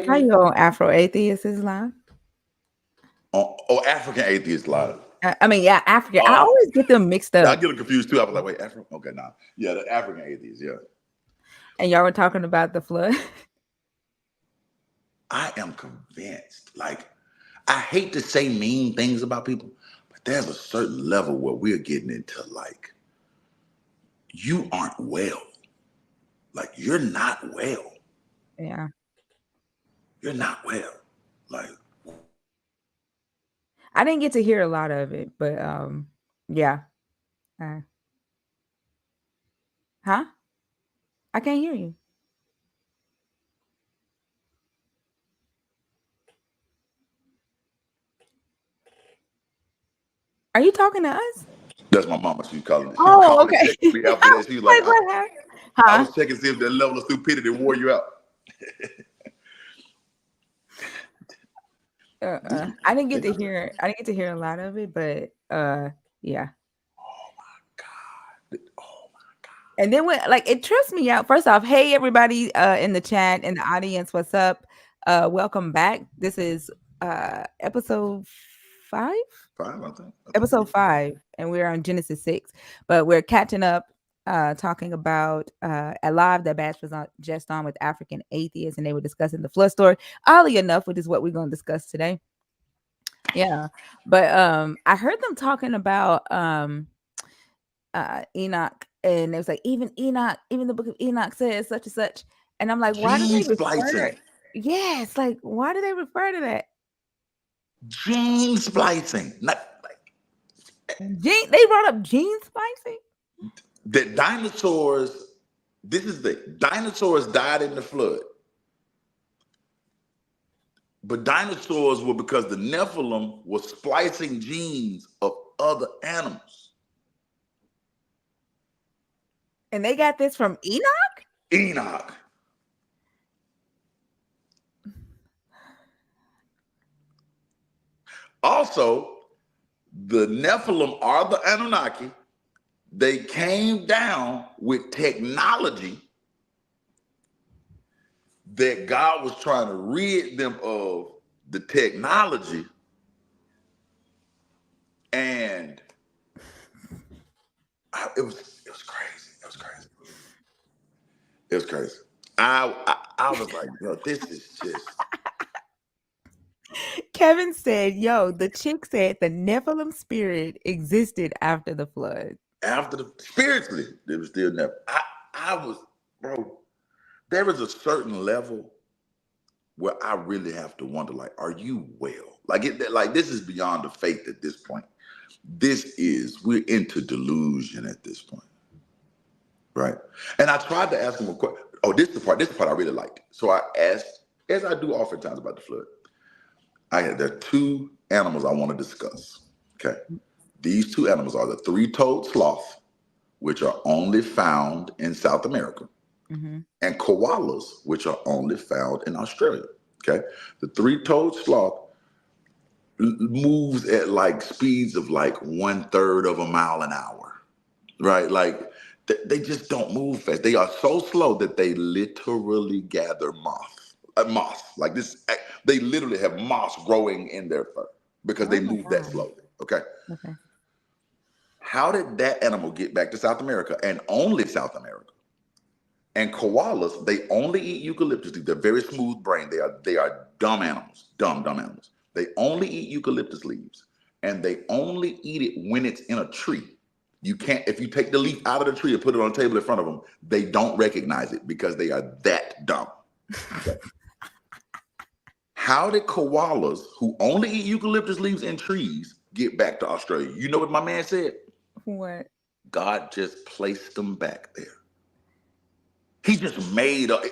How you on Afro Atheist Islam? African atheist live. I mean, yeah, African. I Oh, always get them mixed yeah, I up. get them confused too. I was like, wait, African? Okay, nah. Yeah, the African atheist, yeah. And y'all were talking about the flood. I am convinced. Like, I hate to say mean things about people, but there's a certain level where we're getting into like, you aren't well. Like, you're not well. Yeah, You're not well. Like, I didn't get to hear a lot of it, but yeah. Uh, huh? I can't hear you. Are you talking to us? that's my mama. She calling. She was Oh, calling to okay. check me after I that. She was was like, like, what happened? I Huh? was checking to see if that level of stupidity wore you out. I didn't get to hear. I didn't get to hear a lot of it, but yeah. Oh my God. Oh my God. And then when like it trips me out. First off, hey everybody in the chat in the audience, what's up? Welcome back. This is episode 5? Five, I think. Episode 5, and we're on Genesis 6. But we're catching up talking about a live that Bash was on just on with African atheists, and they were discussing the flood story. Oddly enough, which is what we're going to discuss today. Yeah. But I heard them talking about Enoch, and it was like even Enoch, even the book of Enoch says such and such, and I'm like, why do Gene they refer? splicing. Yes, like why do they refer to that? Gene splicing. Not like Gene, they brought up gene splicing. the dinosaurs. This is the dinosaurs died in the flood. But dinosaurs were because the Nephilim was splicing genes of other animals. And they got this from Enoch. Enoch. Also, the Nephilim are the Anunnaki. They came down with technology that God was trying to rid them of the technology, and it was crazy. It was crazy. It was crazy. I was like, yo, this is just Kevin said, "Yo, the chick said the Nephilim spirit existed after the flood." after the spiritually, it was still never. I was, bro. There is a certain level where I really have to wonder, like, are you well? Like this is beyond the faith at this point. We're into delusion at this point, right? And I tried to ask him a question. Oh, this is the part I really liked. So I asked, as I do oftentimes about the flood, there are two animals I want to discuss. Okay. These two animals are the three-toed sloth, which are only found in South America, Mm-hmm. and koalas, which are only found in Australia. Okay. The three-toed sloth moves at like speeds of like 1/3 of a mile an hour, right? Like they just don't move fast. They are so slow that they literally gather moss. Like this, they literally have moss growing in their fur because they Oh my move that god. slowly. Okay. Okay. How did that animal get back to South America and only South America? And koalas, they only eat eucalyptus leaves. They're very smooth brain. They are dumb animals, dumb animals. They only eat eucalyptus leaves, and they only eat it when it's in a tree. You can't, if you take the leaf out of the tree and put it on a table in front of them, they don't recognize it because they are that dumb. Okay. How did koalas who only eat eucalyptus leaves in trees get back to Australia? You know what my man said? What? God just placed them back there. He just made up.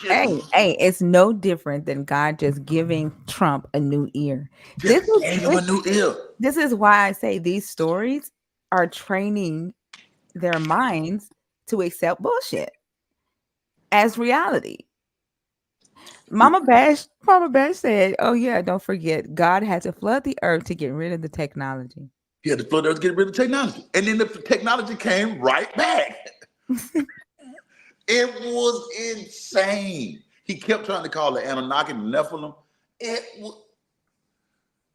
Hey, it's no different than God just giving Trump a new ear. This Just is gave him this, a new ear. this is why I say these stories are training their minds to accept bullshit as reality. Mama Bash said, "Oh yeah, don't forget, God had to flood the earth to get rid of the technology." He had to flood earth to get rid of technology. And then the technology came right back. It was insane. He kept trying to call the Anunnaki the Nephilim.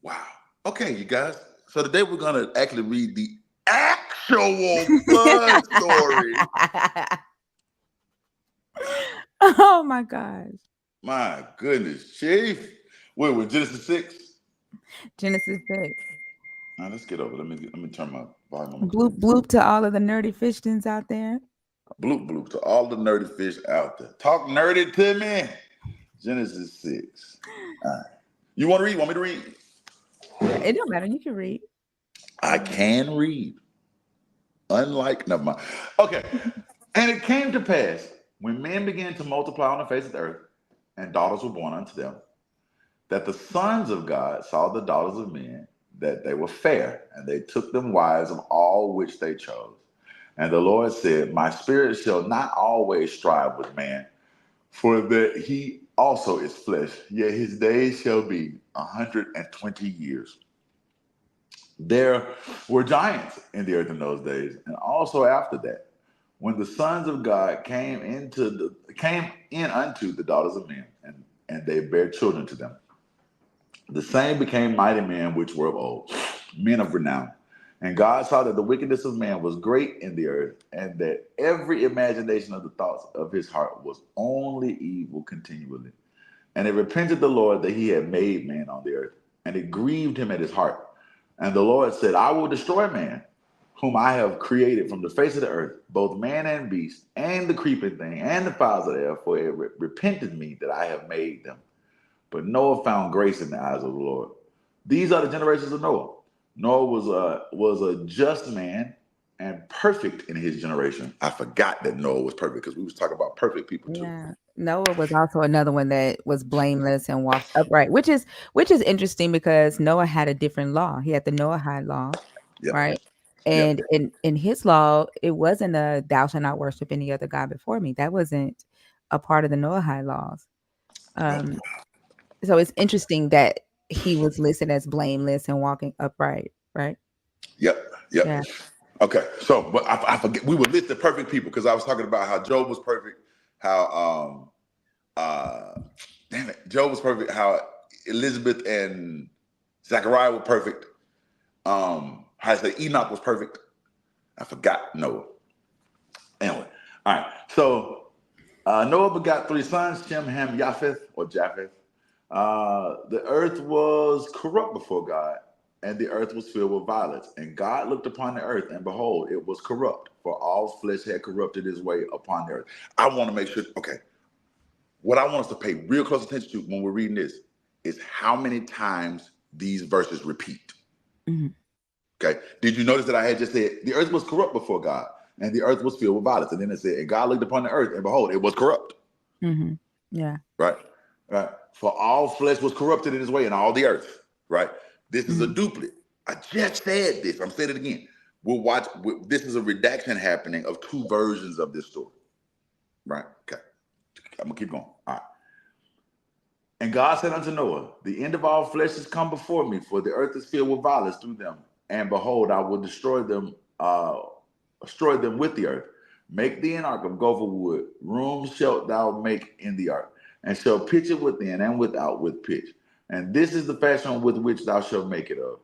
Wow. Okay, you guys. So today we're gonna actually read the actual flood story. Oh my gosh. My goodness, Chief. Wait, with Genesis 6. Genesis 6. Now let's get over. Let me turn my volume on my Bloop computer. bloop to all of the nerdy fishins out there. Bloop bloop to all the nerdy fish out there. Talk nerdy to me. Genesis 6. All right. You want to read? Want me to read? Yeah, it don't matter. You can read. I can read. Unlike, never mind. Okay. And it came to pass when men began to multiply on the face of the earth, and daughters were born unto them, that the sons of God saw the daughters of men, that they were fair, and they took them wives of all which they chose. And the Lord said, my spirit shall not always strive with man, for that he also is flesh, yet his days shall be 120 years. There were giants in the earth in those days, and also after that, when the sons of God came in unto the daughters of men, and they bare children to them. The same became mighty men which were of old, men of renown. And God saw that the wickedness of man was great in the earth, and that every imagination of the thoughts of his heart was only evil continually. And it repented the Lord that he had made man on the earth, and it grieved him at his heart. And the Lord said, I will destroy man, whom I have created from the face of the earth, both man and beast, and the creeping thing, and the fowls of the air, for it repented me that I have made them. But Noah found grace in the eyes of the Lord. These are the generations of Noah. Noah was a just man and perfect in his generation. I forgot that Noah was perfect because we was talking about perfect people too. Yeah. Noah was also another one that was blameless and walked upright, which is interesting because Noah had a different law. He had the Noahide law, Yep. right? Yep. And in his law, it wasn't a thou shalt not worship any other god before me. That wasn't a part of the Noahide laws. Oh, Um, so it's interesting that he was listed as blameless and walking upright, right? yep. Yep. Yeah. Okay. So, but I forget we were listed perfect people because I was talking about how Job was perfect, how damn it, Job was perfect, how Elizabeth and Zachariah were perfect. How I say Enoch was perfect. I forgot Noah. Anyway, all right. So Noah begot three sons: Shem, Ham, Japheth, or Japheth. The earth was corrupt before God, and the earth was filled with violence. And God looked upon the earth, and behold, it was corrupt, for all flesh had corrupted his way upon the earth. I want to make sure. Okay, what I want us to pay real close attention to when we're reading this is how many times these verses repeat. Mhm. Okay. Did you notice that I had just said the earth was corrupt before God, and the earth was filled with violence? And then it said, and God looked upon the earth, and behold, it was corrupt. Mhm. Yeah. Right? Right. For all flesh was corrupted in his way, and all the earth. Right? This is a Mhm. duplicate. I just said this. I'm saying it again. We'll watch. This is a redaction happening of two versions of this story. Right? Okay. I'm gonna keep going. All right. And God said unto Noah, the end of all flesh is come before me, for the earth is filled with violence through them. And behold, I will destroy them with the earth. Make thee an ark of gopher wood. Rooms shalt thou make in the ark, and shall pitch it within and without with pitch. And this is the fashion with which thou shalt make it of.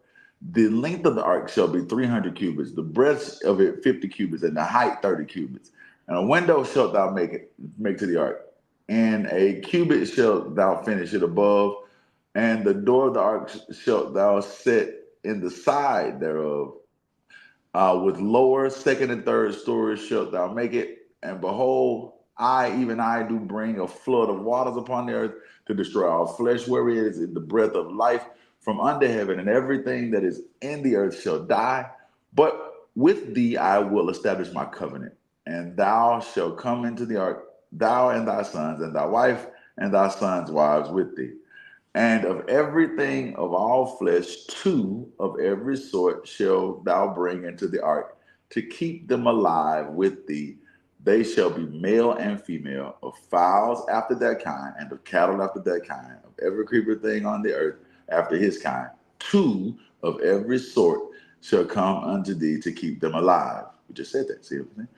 The length of the ark shall be 300 cubits, the breadth of it 50 cubits, and the height 30 cubits. And a window shalt thou make to the ark, and a cubit shalt thou finish it above, and the door of the ark shalt thou set in the side thereof. With lower, second, and third stories shalt thou make it. And behold, even I, do bring a flood of waters upon the earth to destroy all flesh, where is in the breath of life from under heaven, and everything that is in the earth shall die. But with thee I will establish my covenant, and thou shalt come into the ark, thou and thy sons, and thy wife, and thy sons' wives with thee. And of everything of all flesh, two of every sort shall thou bring into the ark to keep them alive with thee. They shall be male and female, of fowls after their kind, and of cattle after their kind, of every creeper thing on the earth after his kind. Two of every sort shall come unto thee to keep them alive. We just said that. See what I'm saying?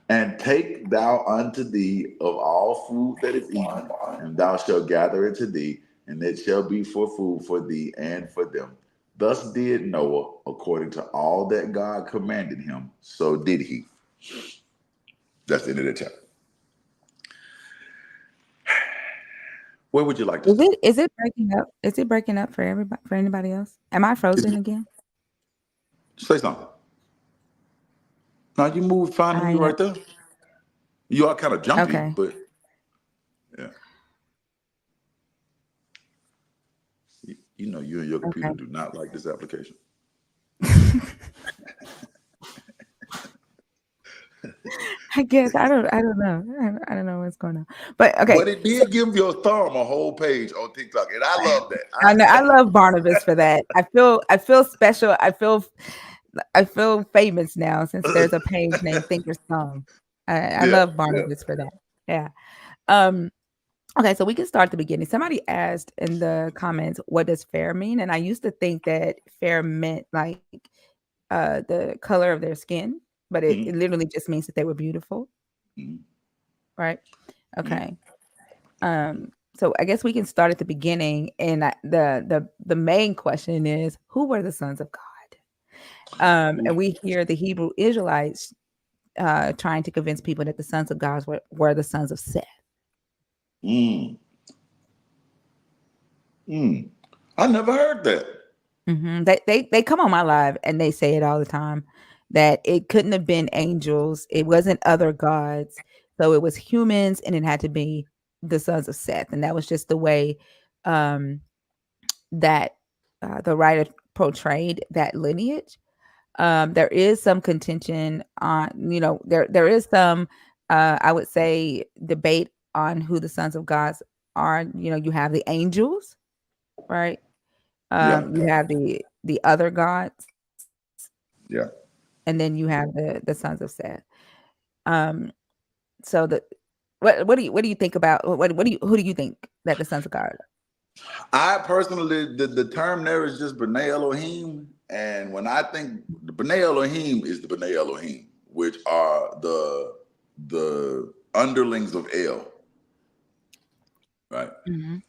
And take thou unto thee of all food that is eaten, and thou shalt gather it to thee, and it shall be for food for thee and for them. Thus did Noah, according to all that God commanded him, so did he. That's the end of the chapter. Where would you like to Is start? it is it breaking up? Is it breaking up for everybody, for anybody else? Am I frozen again? Say something. Now you move fine and I you right there. You are kind of jumpy, okay. but yeah, you know you and your computer Okay. do not like this application. I guess I don't know. I don't know what's going on. But okay. But it So did give your thumb a whole page on TikTok, and I love that. I know I love Barnabas for that. I feel special. I feel famous now since there's a page named Thinker's Thumb. I Yeah, love yeah. Barnabas for that. Yeah. Um okay, so we can start at the beginning. Somebody asked in the comments, what does fair mean? And I used to think that fair meant like the color of their skin, but it Mm-hmm, literally just means that they were beautiful, mm-hmm, right? mm-hmm. Okay. So I guess we can start at the beginning, and the main question is, who were the sons of God? And we hear the Hebrew Israelites trying to convince people that the sons of God were the sons of Seth. Mm, mm. I never heard that. They come on my live and they say it all the time that it couldn't have been angels, it wasn't other gods, so it was humans, and it had to be the sons of Seth, and that was just the way um, that the writer portrayed that lineage. There is some contention on, there is some, I would say, debate on who the sons of gods are. You have the angels, right? Yeah, You have the other gods, yeah. and then you have the sons of Seth. Um, so what do you think about who do you think that the sons of God are? I personally, the term there is just B'nai Elohim, and when I think the B'nai Elohim is the B'nai Elohim, which are the underlings of El, right? Mhm.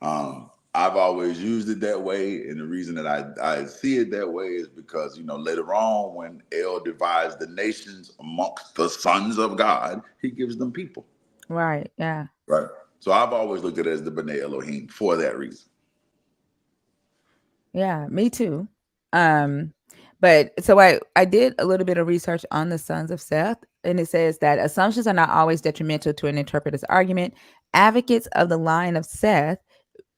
I've always used it that way, and the reason that I see it that way is because later on when El divides the nations amongst the sons of God, he gives them people, Right. Yeah. right? So I've always looked at it as the B'nai Elohim for that reason. Yeah. Me too. Um, but so I did a little bit of research on the sons of Seth, and it says that assumptions are not always detrimental to an interpreter's argument. Advocates of the line of Seth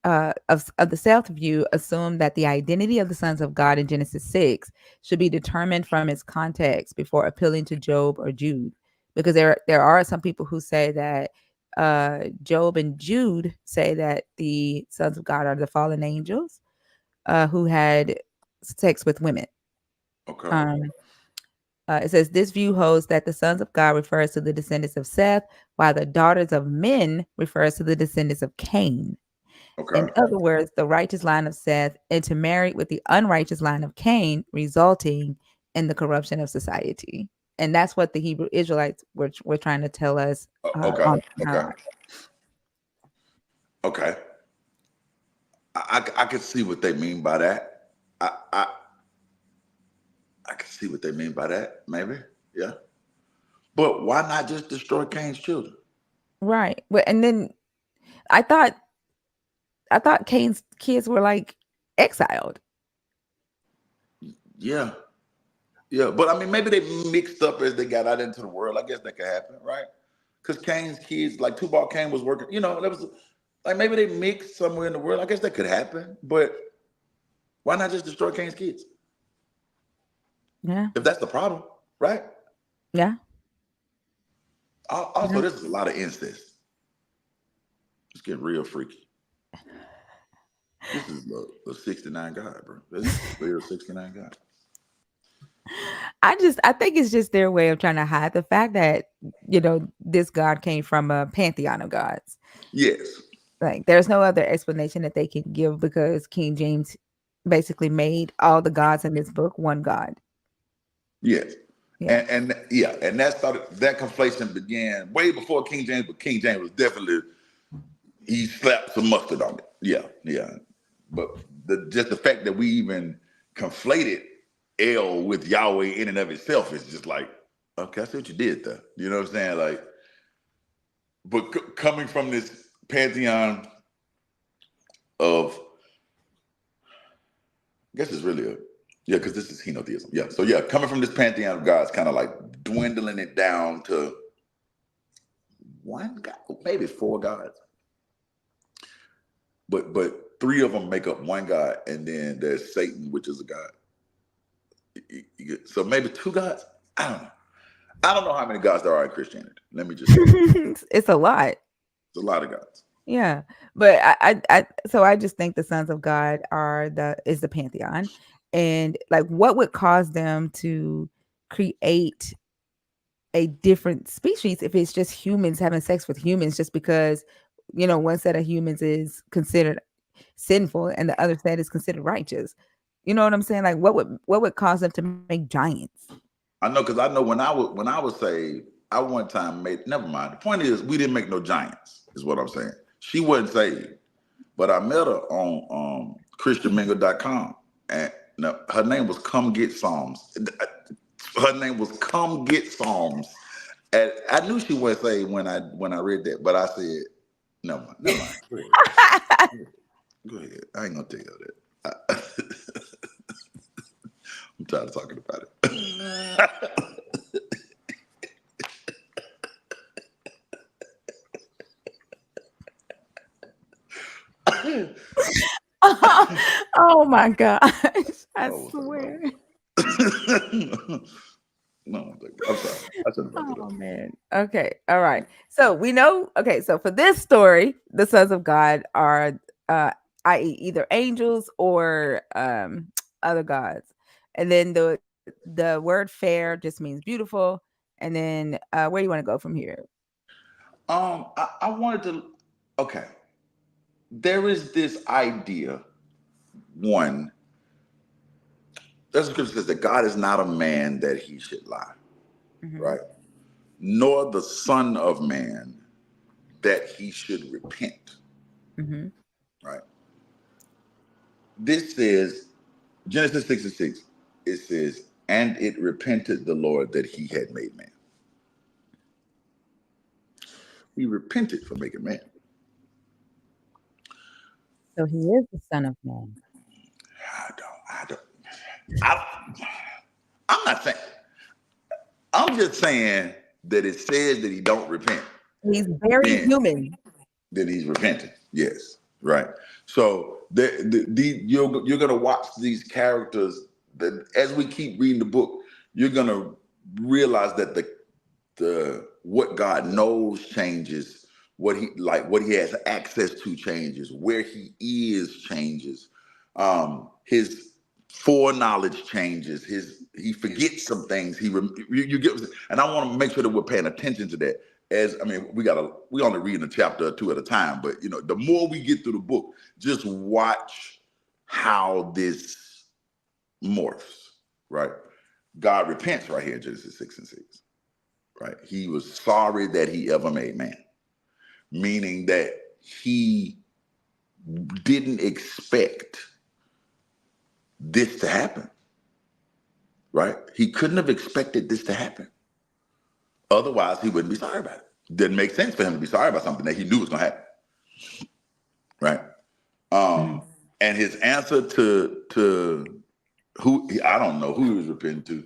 of the South view assume that the identity of the sons of God in Genesis 6 should be determined from its context before appealing to Job or Jude, because there are some people who say that Job and Jude say that the sons of God are the fallen angels who had sex with women. Okay, Um, it says this view holds that the sons of God refers to the descendants of Seth, while the daughters of men refers to the descendants of Cain. okay, In other words, the righteous line of Seth intermarried with the unrighteous line of Cain, resulting in the corruption of society. And that's what the Hebrew Israelites were trying to tell us okay, on our okay, life. okay. I can see what they mean by that. I, I I can see what they mean by that. Maybe, yeah. But why not just destroy Cain's children? Right. Well, and then I thought I thought Cain's kids were like exiled. Yeah, yeah. But I mean, maybe they mixed up as they got out into the world. I guess that could happen, right? Because Cain's kids, like Tubal Cain was working. That was like maybe they mixed somewhere in the world. I guess that could happen. But why not just destroy Cain's kids Yeah. if that's the problem, right? Yeah. Also, Yeah. this is a lot of incest. It's getting real freaky. This is a 69 guy, bro. This is a real 69 guy. I think it's just their way of trying to hide the fact that, this God came from a pantheon of gods. Yes. Like, there's no other explanation that they can give because King James basically made all the gods in this book one God. Yes. Yeah. And that conflation began way before King James, but King James was definitely, he slapped some mustard on it. Yeah, yeah. But just the fact that we even conflated El with Yahweh in and of itself is just like, okay, I see what you did there. You know what I'm saying? Like, but coming from this pantheon of, I guess it's really because this is henotheism. Yeah, so yeah, coming from this pantheon of gods, kind of like dwindling it down to one god, maybe four gods, but three of them make up one god, and then there's Satan, which is a god. So maybe two gods. I don't know. I don't know how many gods there are in Christianity. Let me just say that. It's a lot. It's a lot of gods. Yeah, but so I just think the sons of God is the pantheon, and like, what would cause them to create a different species if it's just humans having sex with humans, just because one set of humans is considered sinful and the other set is considered righteous. You know what I'm saying? Like, what would cause them to make giants? I know, because I know when I was saved, I one time made. Never mind. The point is, we didn't make no giants. Is what I'm saying. She wasn't saved, but I met her on ChristianMingle.com, and her name was Come Get Psalms. Her name was Come Get Psalms, and I knew she wasn't saved when I read that, but I said, never mind, never mind. Go ahead. Go ahead. I ain't gonna tell you that. I'm tired of talking about it. Oh my gosh. I Oh, swear. no, I'm sorry. I shouldn't have brought that Oh up. man. Okay. All right. So we know, okay, so for this story, the sons of God are uh i.e. either angels or other gods. And then the word fair just means beautiful. And then where do you want to go from here? I wanted to. Okay, there is this idea. One, there's a scripture that says that God is not a man that he should lie, Hmm. right? Nor the son of man that he should repent, Hmm. right? This says Genesis 6:6. It says, "And it repented the Lord that he had made man." He repented for making man. So he is the son of man. I don't. I, I'm not saying. I'm just saying that it says that he don't repent. He's very Then, human. then he's repenting. Yes, right. So you're gonna watch these characters. That as we keep reading the book, you're gonna realize that the what God knows changes, what he has access to changes, where he is changes, his foreknowledge changes, he forgets some things. You get, and I want to make sure that we're paying attention to that. As I mean, we only read a chapter or two at a time, but the more we get through the book, just watch how this morphs. Right, God repents right here in Genesis 6:6. Right? He was sorry that he ever made man, meaning that he didn't expect this to happen. Right? He couldn't have expected this to happen. Otherwise, he wouldn't be sorry about it. Didn't make sense for him to be sorry about something that he knew was going to happen. Right? Mhm. Um, and his answer to I don't know who he was repenting to.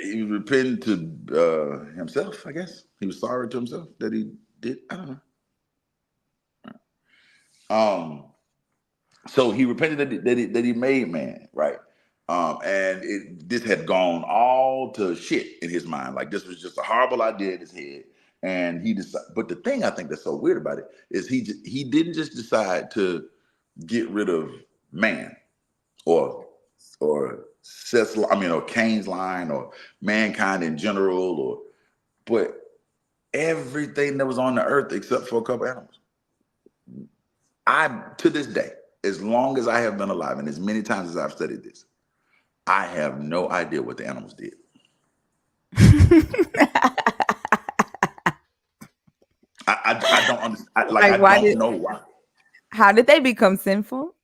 He was repenting to himself, I guess. He was sorry to himself that he did. I don't know. So he repented that he made man, right? And this had gone all to shit in his mind. Like, this was just a horrible idea in his head. And he decided. But the thing I think that's so weird about it is he didn't just decide to get rid of man or Seth's, or Cain's line or mankind in general, but everything that was on the earth except for a couple animals. To this day, as long as I have been alive and as many times as I've studied this, I have no idea what the animals did. I don't understand. Like Like, I why don't did? know why. How did they become sinful?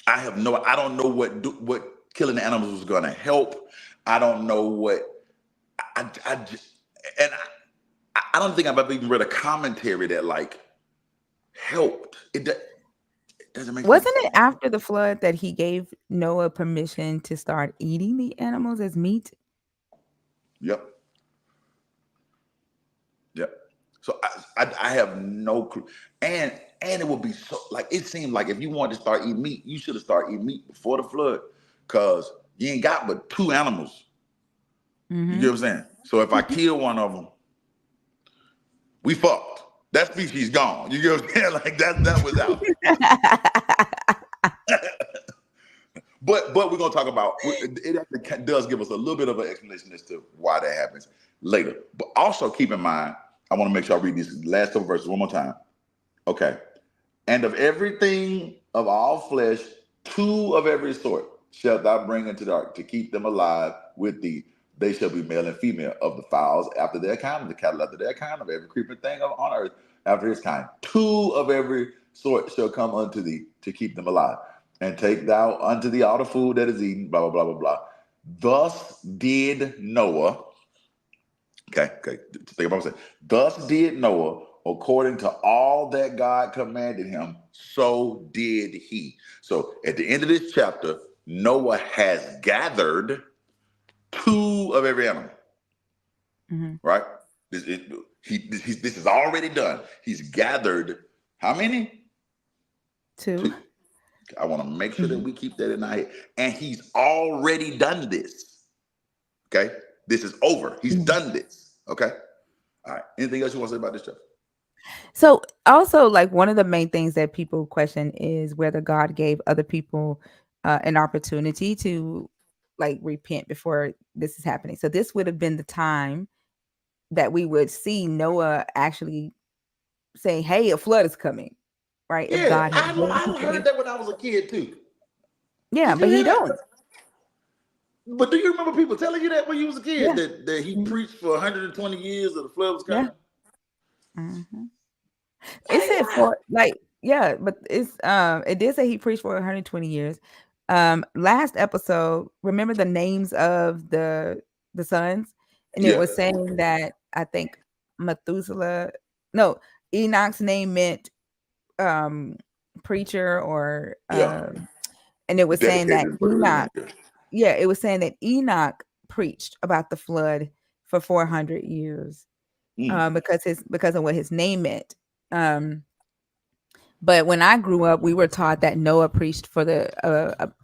I have no. I don't know what killing the animals was going to help. I don't know what. I just and I don't think I've ever even read a commentary that like helped. It doesn't make Wasn't sense. it after the flood that he gave Noah permission to start eating the animals as meat? Yep. Yep. So I have no clue. And it would be so like it seemed like if you wanted to start eating meat, you should have started eating meat before the flood, cause you ain't got but two animals. You get Mm-hmm. what I'm saying? So if I kill one of them, we fucked. That species gone. You get what I'm saying? Like that was out. But we're gonna talk about it. Actually does give us a little bit of an explanation as to why that happens later. But also keep in mind, I want to make sure I read these last couple verses one more time. Okay. And of everything of all flesh, two of every sort shalt thou bring into the ark to keep them alive with thee. They shall be male and female, of the fowls after their kind, of the cattle after their kind, of every creeping thing on earth after his kind. Two of every sort shall come unto thee to keep them alive. And take thou unto thee all the food that is eaten, blah, blah, blah, blah, blah. Thus did Noah. Okay. Think about what I'm saying. Thus did Noah, according to all that God commanded him, so did he. So at the end of this chapter, Noah has gathered two of every animal, Mm-hmm. right? This is already done. He's gathered how many? Two. Two. I want to make sure that Mhm. we keep that in our head. And he's already done this. Okay? This is over. He's Mhm. done this. Okay? All right. Anything else you want to say about this chapter? So also, like, one of the main things that people question is whether God gave other people an opportunity to like repent before this is happening. So this would have been the time that we would see Noah actually say, "Hey, a flood is coming," right? If Yeah, God had warned I people, heard that when I was a kid too. yeah, Did you but he hear that? don't. But do you remember people telling you that when you was a kid Yeah, that he mhm, preached for 120 years that the flood was yeah. coming? Mhm. I It ain't said lying. for like yeah, but it's it did say he preached for 120 years. Last episode, remember the names of the sons? And it Yeah, was saying that I think Methuselah, no, Enoch's name meant um preacher or yeah. and it was saying that Dedicated is what it really Enoch, meant. Yeah. yeah, it was saying that Enoch preached about the flood for 400 years Mm. because of what his name meant. Um but when I grew up, we were taught that Noah preached for the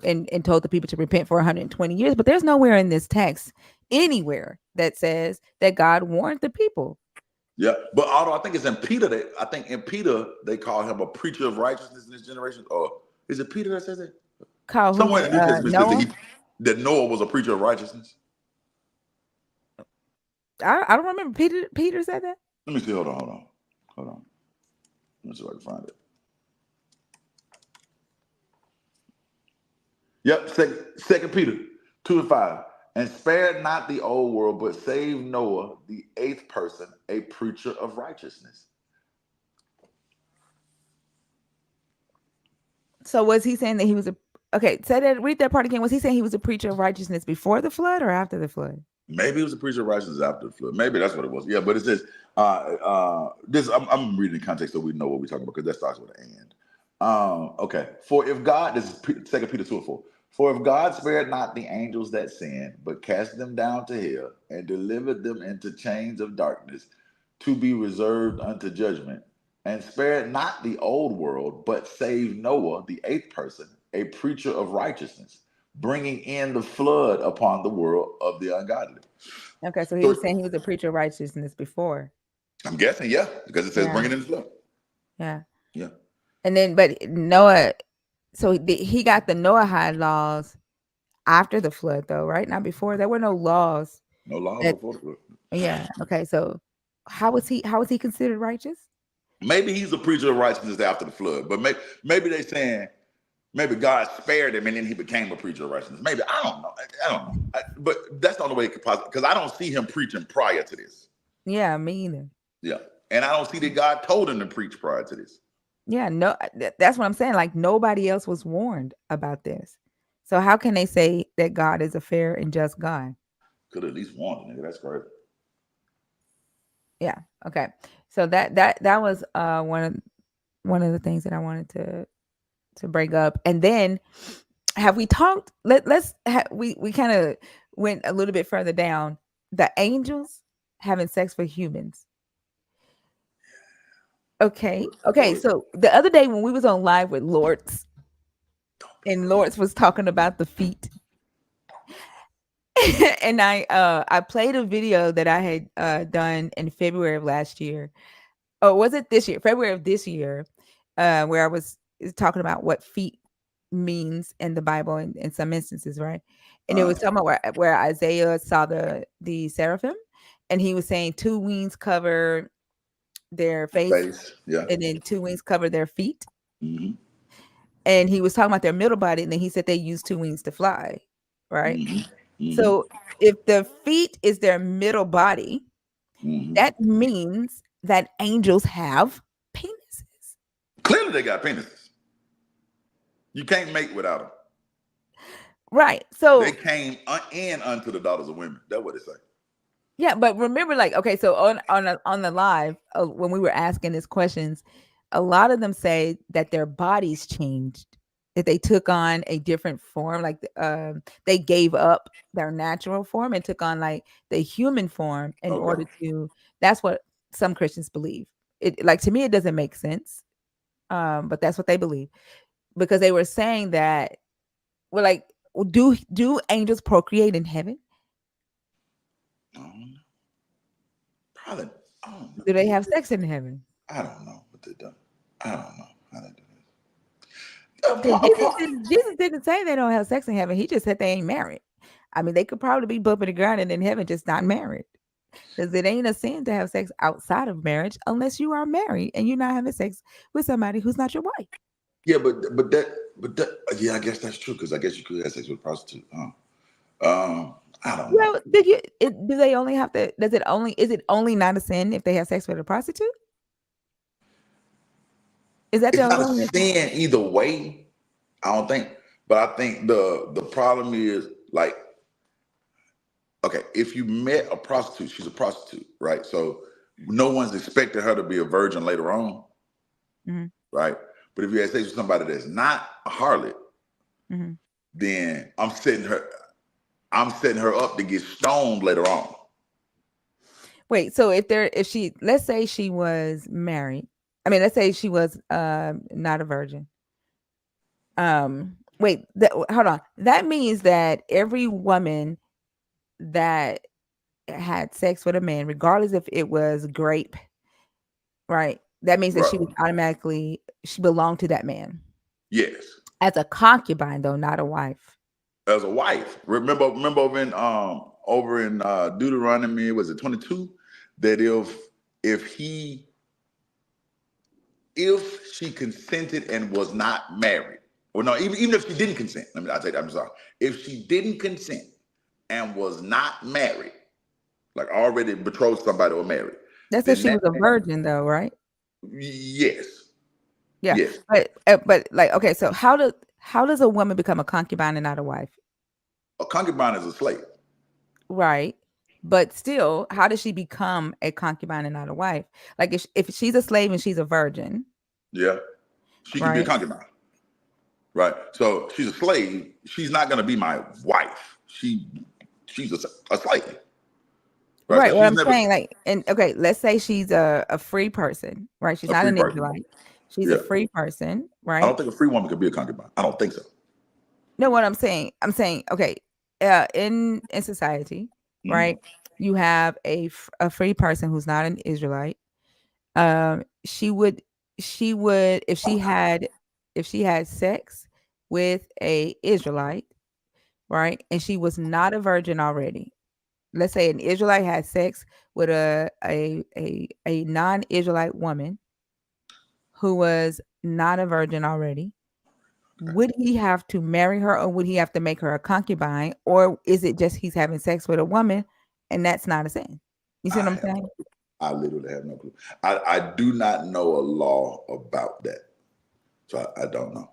and told the people to repent for 120 years. But there's nowhere in this text anywhere that says that God warned the people. Yeah. But although I think it's in Peter that I think in Peter they call him a preacher of righteousness in this generation. Or is it Peter that says it? Call Somewhere who? in the New Testament it says Noah. that Noah was a preacher of righteousness. I don't remember Peter said that. Let me see. Hold on. Let me see if I can find it. Yep, second Peter 2:5. And spared not the old world, but saved Noah, the eighth person, a preacher of righteousness. So was he saying that he was a okay? Say that. Read that part again. Was he saying he was a preacher of righteousness before the flood or after the flood? Maybe it was a preacher of righteousness after the flood. Maybe that's what it was. Yeah, but it says this. I'm reading the context so we know what we're talking about because that starts with an and. Okay. For if God, this is Second Peter 2:4. For if God spared not the angels that sinned, but cast them down to hell and delivered them into chains of darkness to be reserved unto judgment, and spared not the old world, but saved Noah, the eighth person, a preacher of righteousness, bringing in the flood upon the world of the ungodly. Okay, so he was So saying he was a preacher of righteousness before. I'm guessing, yeah, because it says Yeah, bringing in the flood. yeah. Yeah. And then, but Noah, so he got the Noahide laws after the flood, though, right? Not before. There were no laws No laws that. before the flood. Yeah. Okay. So how was he? How was he considered righteous? Maybe he's a preacher of righteousness after the flood, but maybe they saying Maybe God spared him and then he became a preacher of righteousness. Maybe I don't know. I don't know. But that's the only way it could possibly, because I don't see him preaching prior to this. Yeah, me either. Yeah, and I don't see that God told him to preach prior to this. Yeah, no, that's what I'm saying. Like nobody else was warned about this. So how can they say that God is a fair and just God? Could at least warn the nigga. That's crazy. Yeah. Okay. So that was one of the things that I wanted to bring up. And then have we talked? We kind of went a little bit further down. The angels having sex with humans. Okay. Okay. Go So the other day when we was on live with Lords and Lords was talking about the feet, and I played a video that I had done in February of last year. Oh, was it this year? February of this year, where I was talking about what feet means in the Bible in some instances, right? And it was talking about where Isaiah saw the seraphim, and he was saying two wings cover their face, face. Yeah. and then two wings cover their feet. Mm-hmm. And he was talking about their middle body, and then he said they use two wings to fly, right? Mm-hmm. Mm-hmm. So if the feet is their middle body, Mm-hmm. that means that angels have penises. Clearly, they got penises. You can't make without them. Right. They So came in unto the daughters of women. That's what it say. yeah, but remember, like, okay, so on the live when we were asking these questions, a lot of them say that their bodies changed, that they took on a different form, like they gave up their natural form and took on like the human form in Okay. order to. That's what some Christians believe. It like to me, it doesn't make sense, but that's what they believe because they were saying that well, like, do angels procreate in heaven? Um, Probably. I don't know. Do they have sex in heaven? I don't know what they do. I don't know how they do Because this. Jesus didn't say they don't have sex in heaven. He just said they ain't married. I mean, they could probably be bumping the ground and in heaven, just not married. Because it ain't a sin to have sex outside of marriage unless you are married and you're not having sex with somebody who's not your wife. Yeah, but that yeah, I guess that's true because I guess you could have sex with a prostitute. Huh? I don't know. Well, do they only have to? Is it only not a sin if they have sex with a prostitute? Is that the It's not only a one? sin either way. I don't think, but I think the problem is like, okay, if you met a prostitute, she's a prostitute, right? So no one's expecting her to be a virgin later on, Mm-hmm, right? But if you have sex with somebody that's not a harlot, mm-hmm. then I'm setting her up to get stoned later on. Wait, so if she let's say she was married, I mean let's say she was not a virgin. Wait, hold on. That means that every woman that had sex with a man, regardless if it was grape, right? That means that Right. she was automatically she belonged to that man Yes. as a concubine, though, not a wife. As a wife. Remember over in Deuteronomy, was it 22? That if she consented and was not married, or no, even if she didn't consent, I'll take that, I'm sorry. If she didn't consent and was not married, like already betrothed to somebody or married, That's if then she that was a man, virgin, though, right? yes, Yeah, yes. but like, okay, so how does a woman become a concubine and not a wife? A concubine is a slave. Right. But still, how does she become a concubine and not a wife? Like if she's a slave and she's a virgin, Yeah. She can be a right? concubine. Right. So she's a slave. She's not gonna be my wife. She's a slave. Right. So Right. What she's I'm never saying, like, and okay, let's say she's a free person, right? She's a not free an person. Israelite. She's a Yeah. free person, I don't right? think a free woman could be a concubine. I don't think so. No, what I'm saying, okay, in society, Hmm. right? You have a free person who's not an Israelite. She would if she had sex with a Israelite, right? And she was not a virgin already. Let's say an Israelite had sex with a non-Israelite woman who was not a virgin already. would he have to marry her, or would he have to make her a concubine, or is it just he's having sex with a woman and that's not a sin? You see what I I'm have saying? no clue. I literally have no clue. I do not know a law about that. So I don't know.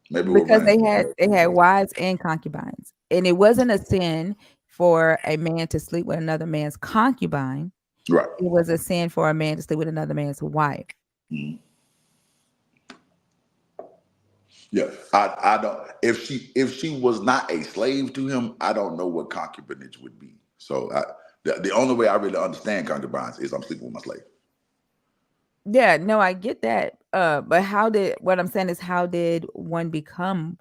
Maybe we'll Because run into they had wives and concubines, and it wasn't a sin for a man to sleep with another man's concubine. right. It was a sin for a man to sleep with another man's wife. Mhm. Yeah. I don't if she was not a slave to him, I don't know what concubinage would be. So the only way I really understand concubines is I'm sleeping with my slave. Yeah, no, I get that. But how did what I'm saying is how did one become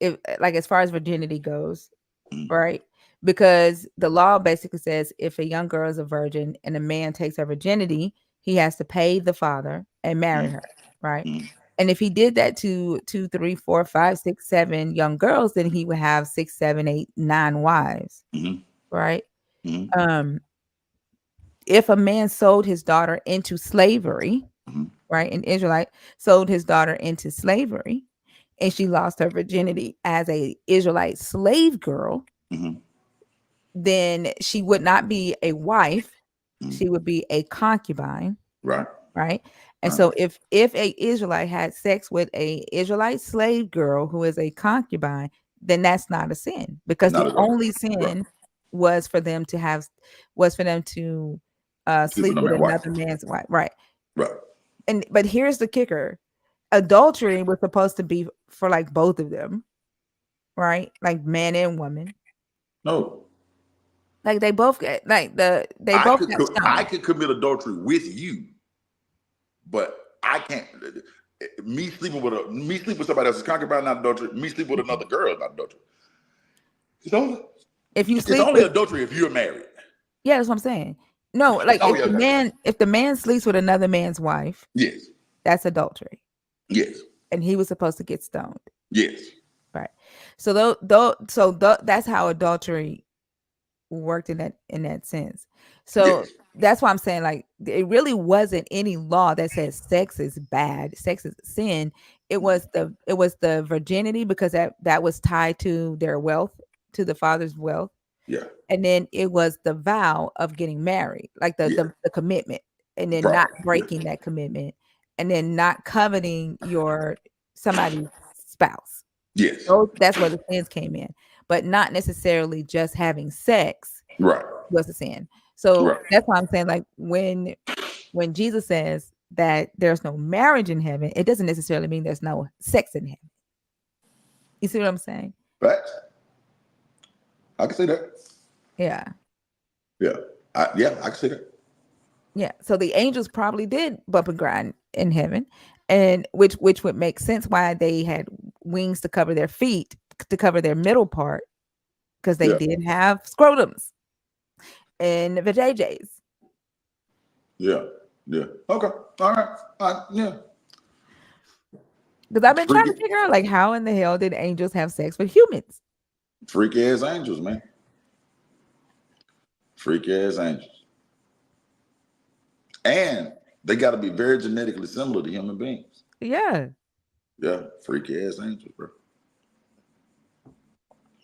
if like as far as virginity goes, Mhm. right? Because the law basically says if a young girl is a virgin and a man takes her virginity, he has to pay the father and marry Mhm. her, right? Mhm. And if he did that to two, three, four, five, six, seven young girls, then he would have six, seven, eight, nine wives, Mhm. right? Mhm. Um, if a man sold his daughter into slavery, Mhm. right? An Israelite sold his daughter into slavery and she lost her virginity as a Israelite slave girl, Mhm. then she would not be a wife, Mhm. she would be a concubine, Right. right? And Right. so if a Israelite had sex with a Israelite slave girl who is a concubine, then that's not a sin because Not the at all. only Right. sin was for them to have was for them to Sleep with sleep a with man wife. another man's wife, right? Right. And but here's the kicker. Adultery was supposed to be for like both of them, right? Like man and woman. No. Like they both get like they both got I stoned. could commit adultery with you, but I can't. Me sleep with somebody else's concubine, not adultery. Me sleep with another girl, not adultery. It's only If you it's sleep only with adultery if you're married. yeah, that's what I'm saying. No, like Oh yeah, okay. if the man sleeps with another man's wife, Yes, that's adultery. yes, And he was supposed to get stoned. yes, Right. So that's how adultery worked in that sense. So yes. that's why I'm saying like it really wasn't any law that says sex is bad, sex is sin. It was the virginity because that was tied to their wealth, to the father's wealth. Yeah, And then it was the vow of getting married, like yeah. the commitment, and then Right. not Yeah. breaking that commitment, and then not coveting your somebody's spouse. Yes. So that's where the sins came in, but not necessarily just having sex Right. was a sin. So Right. that's why I'm saying, like, when Jesus says that there's no marriage in heaven, it doesn't necessarily mean there's no sex in heaven. You see what I'm saying? Facts. I can see that. Yeah. Yeah. I can see that. Yeah. So the angels probably did bump and grind in heaven, and which would make sense why they had wings to cover their feet, to cover their middle part, because they Yeah. did have scrotums and vajayjays. Yeah. Yeah. Okay. All right. Yeah. Because I've been trying Freaky, to figure out like how in the hell did angels have sex with humans? freaky ass angels, man. Freaky ass angels. And they got to be very genetically similar to human beings. Yeah. Yeah. Freaky ass angels, bro.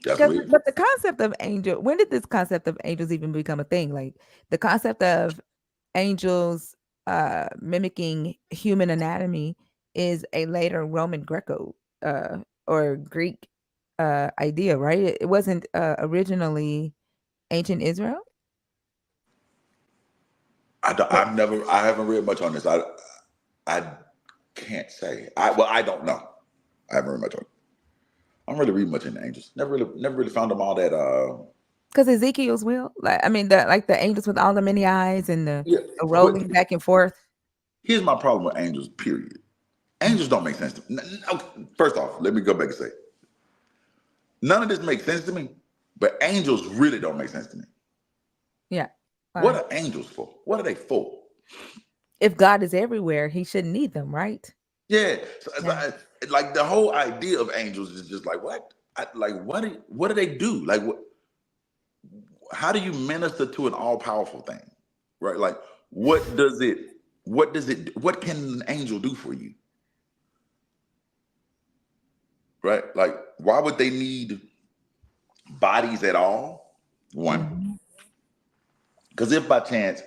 That's Because weird. but the concept of angel, when did this concept of angels even become a thing? Like the concept of angels mimicking human anatomy is a later Roman Greco or Greek idea, right? It wasn't originally ancient Israel. I haven't read much on this. I can't say. I don't know. I haven't read much on it. I don't really read much into angels. Never really found them all that. Because Ezekiel's will, like I mean, the like the angels with all the many eyes and Yeah, the but rolling back and forth. here's my problem with angels. Period. Angels don't make sense to me. First off, let me go back and say none of this makes sense to me. But angels really don't make sense to me. Yeah. What Right. are angels for? What are they for? If God is everywhere, he shouldn't need them, right? Yeah, Yeah. like the whole idea of angels is just like what? What do they do? Like what? How do you minister to an all powerful thing? Right? Like what does it? What can an angel do for you? right? Like, why would they need bodies at all? One, Mhm. because if by chance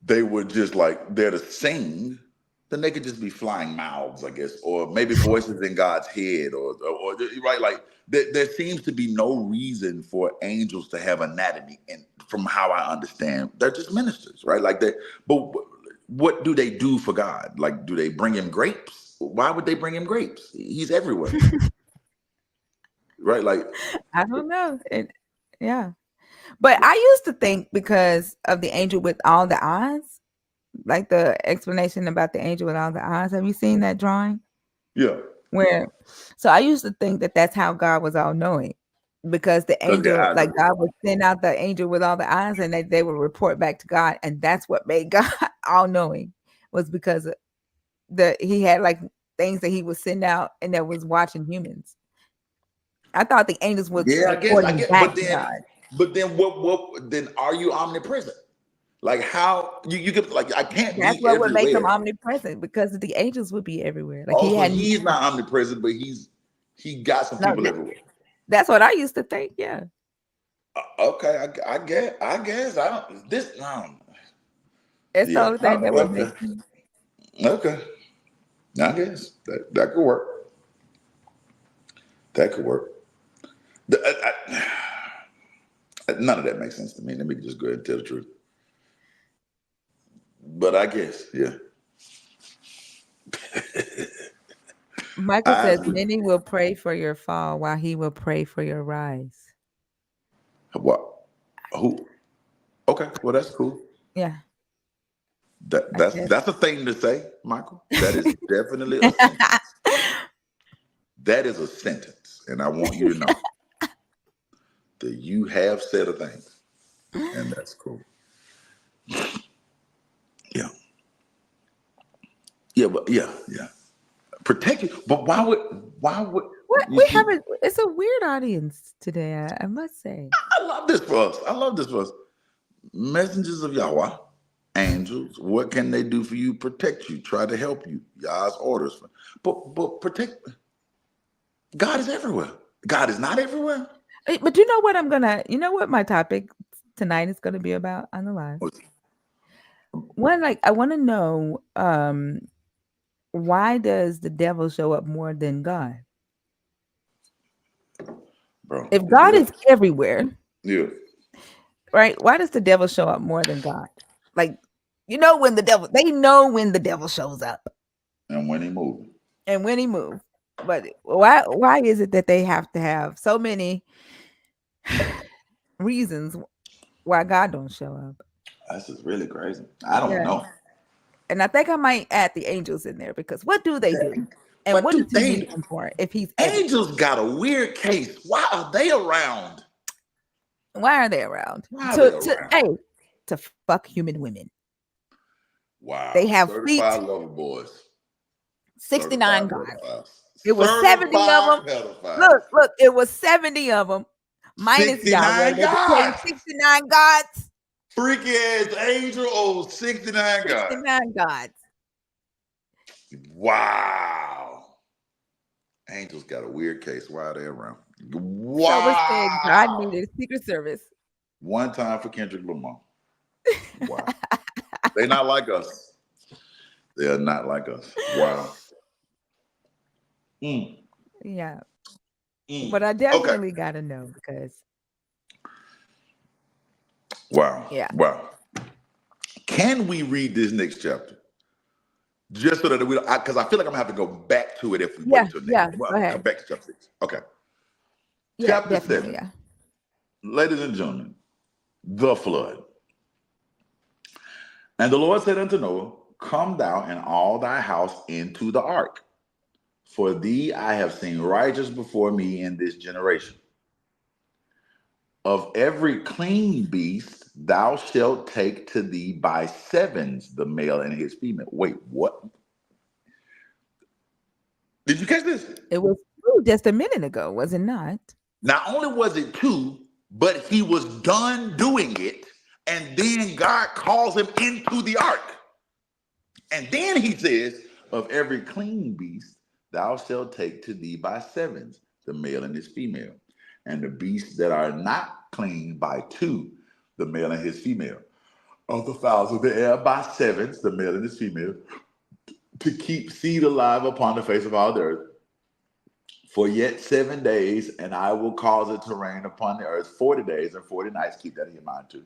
they were just like there to sing, then they could just be flying mouths, I guess, or maybe voices in God's head, or right, like there seems to be no reason for angels to have anatomy, and from how I understand, they're just ministers, right? Like they, but what do they do for God? Like, do they bring him grapes? Why would they bring him grapes? He's everywhere, right? Like, I don't know. Yeah. But I used to think because of the angel with all the eyes, like the explanation about the angel with all the eyes. Have you seen that drawing? yeah, Where, so I used to think that that's how God was all knowing, because the because their angel, eyes like are. God would send out the angel with all the eyes, and they would report back to God, and that's what made God all knowing, was because he had like things that he would send out and that was watching humans. I thought the angels was Yeah, I reporting get, back to God. but then then are you omnipresent? Like how you could like I can't That's be what would make him everywhere. omnipresent, because the angels would be everywhere. Like he Also, hadn't. he's not omnipresent, but he got some No, people everywhere. that's what I used to think. Yeah, Okay, I guess I don't this no. it's the Yeah, only thing that would okay, make him. okay. I guess that could work. That could work. None of that makes sense to me. Let me just go ahead and tell the truth. But I guess, yeah. Michael Eyes says would many will pray for your fall while he will pray for your rise. what? Who? Okay, well that's cool. Yeah, That I that's guess. that's a thing to say, Michael. That is definitely a sentence. That is a sentence, and I want you to know that you have said a thing, and that's cool. Yeah, yeah, but yeah. Protect you, but why would What you we see? have it's a weird audience today, I must say. I love this for us. I love this for us. Messengers of Yahweh, angels. What can they do for you? Protect you. Try to help you. Yah's orders. But protect. God is everywhere. God is not everywhere. But you know what you know what my topic tonight is gonna be about on the live? One, like I want to know, why does the devil show up more than God? Bro, If the God deal. is everywhere, Yeah. right? Why does the devil show up more than God? Like, they know when the devil shows up And when he moved. and when he moves. But why is it that they have to have so many reasons why God don't show up? That's just really crazy. I don't Yeah. know. And I think I might add the angels in there, because what do they do? And What what do does he need they? them for if he's every Angels got a weird case. Why are they around? why are they around? Why are they around? To fuck human women. They Wow. have feet, Certified lover boys. 69 Certified gods. pedophiles. It was 70 of Certified them. pedophiles. Look, it was 70 of them minus Yahweh. 69 They became gods. 69 gods. Freaky ass angel owes 69 gods. 69 gods. Wow. Angels got a weird case. Why are they around? So it said God Wow. needed a secret service. One time for Kendrick Lamar. Wow. They not like us. They are not like us. Wow. Mm, Yeah. But mm. I Okay. definitely got to know, because, Wow. yeah. Wow. Can we read this next chapter? Just so that we, because I feel like I'm gonna have to go back to it if we Yeah. wait till next. Yeah. Go Well, come ahead. back to chapter 6. Okay. Yeah. Chapter Definitely. 7. Yeah. Ladies and gentlemen, the flood. And the Lord said unto Noah, come thou and all thy house into the ark. For thee I have seen righteous before me in this generation. Of every clean beast thou shalt take to thee by sevens, the male and his female. Wait, what? Did you catch this? It was true just a minute ago, was it not? Not only was it two, but he was done doing it, and then God calls him into the ark. And then he says, of every clean beast thou shalt take to thee by sevens, the male and his female, and the beasts that are not clean by two, the male and his female, of the fowls of the air by sevens, the male and his female, to keep seed alive upon the face of all the earth for yet 7 days, and I will cause it to rain upon the earth 40 days and 40 nights. Keep that in your mind too.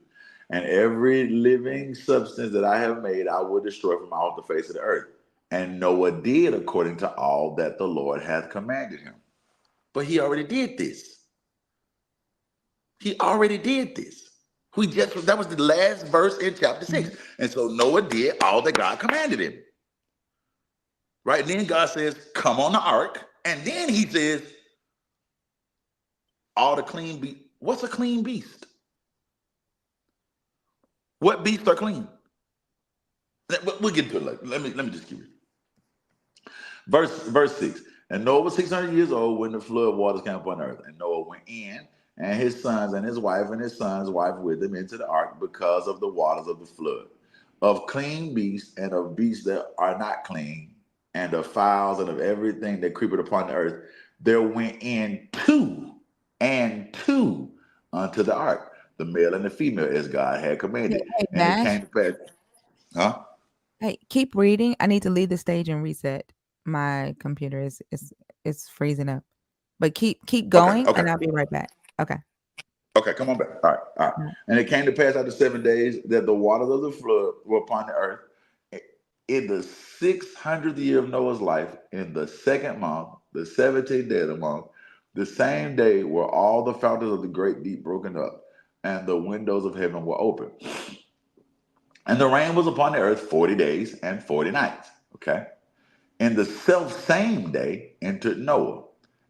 And every living substance that I have made, I will destroy from off the face of the earth. And Noah did according to all that the Lord hath commanded him. But he already did this. He already did this. That was the last verse in chapter 6. Mhm. And so Noah did all that God commanded him. Right? And then God says, come on the ark. And then he says, all the clean beast. What's a clean beast? What beasts are clean? We'll get to it later. Let me just keep reading. Verse 6. And Noah was 600 years old when the flood waters came upon earth. And Noah went in, and his sons and his wife and his son's wife with him into the ark because of the waters of the flood. Of clean beasts and of beasts that are not clean, and of fowls and of everything that creepeth upon the earth, there went in two unto the ark, the male and the female, as God had Hey, commanded. hey, And it Nash. came to pass, huh? Hey, keep reading. I need to leave the stage and reset. My computer is freezing up. But keep Okay, going, okay. and I'll be right back. Okay. Okay, come on back. All right, all right. And it came to pass after 7 days that the waters of the flood were upon the earth. In the 600th year of Noah's life, in the second month, the 17th day of the month, the same day were all the fountains of the great deep broken up, and the windows of heaven were open. And the rain was upon the earth 40 days and 40 nights. Okay. In the self same day entered Noah,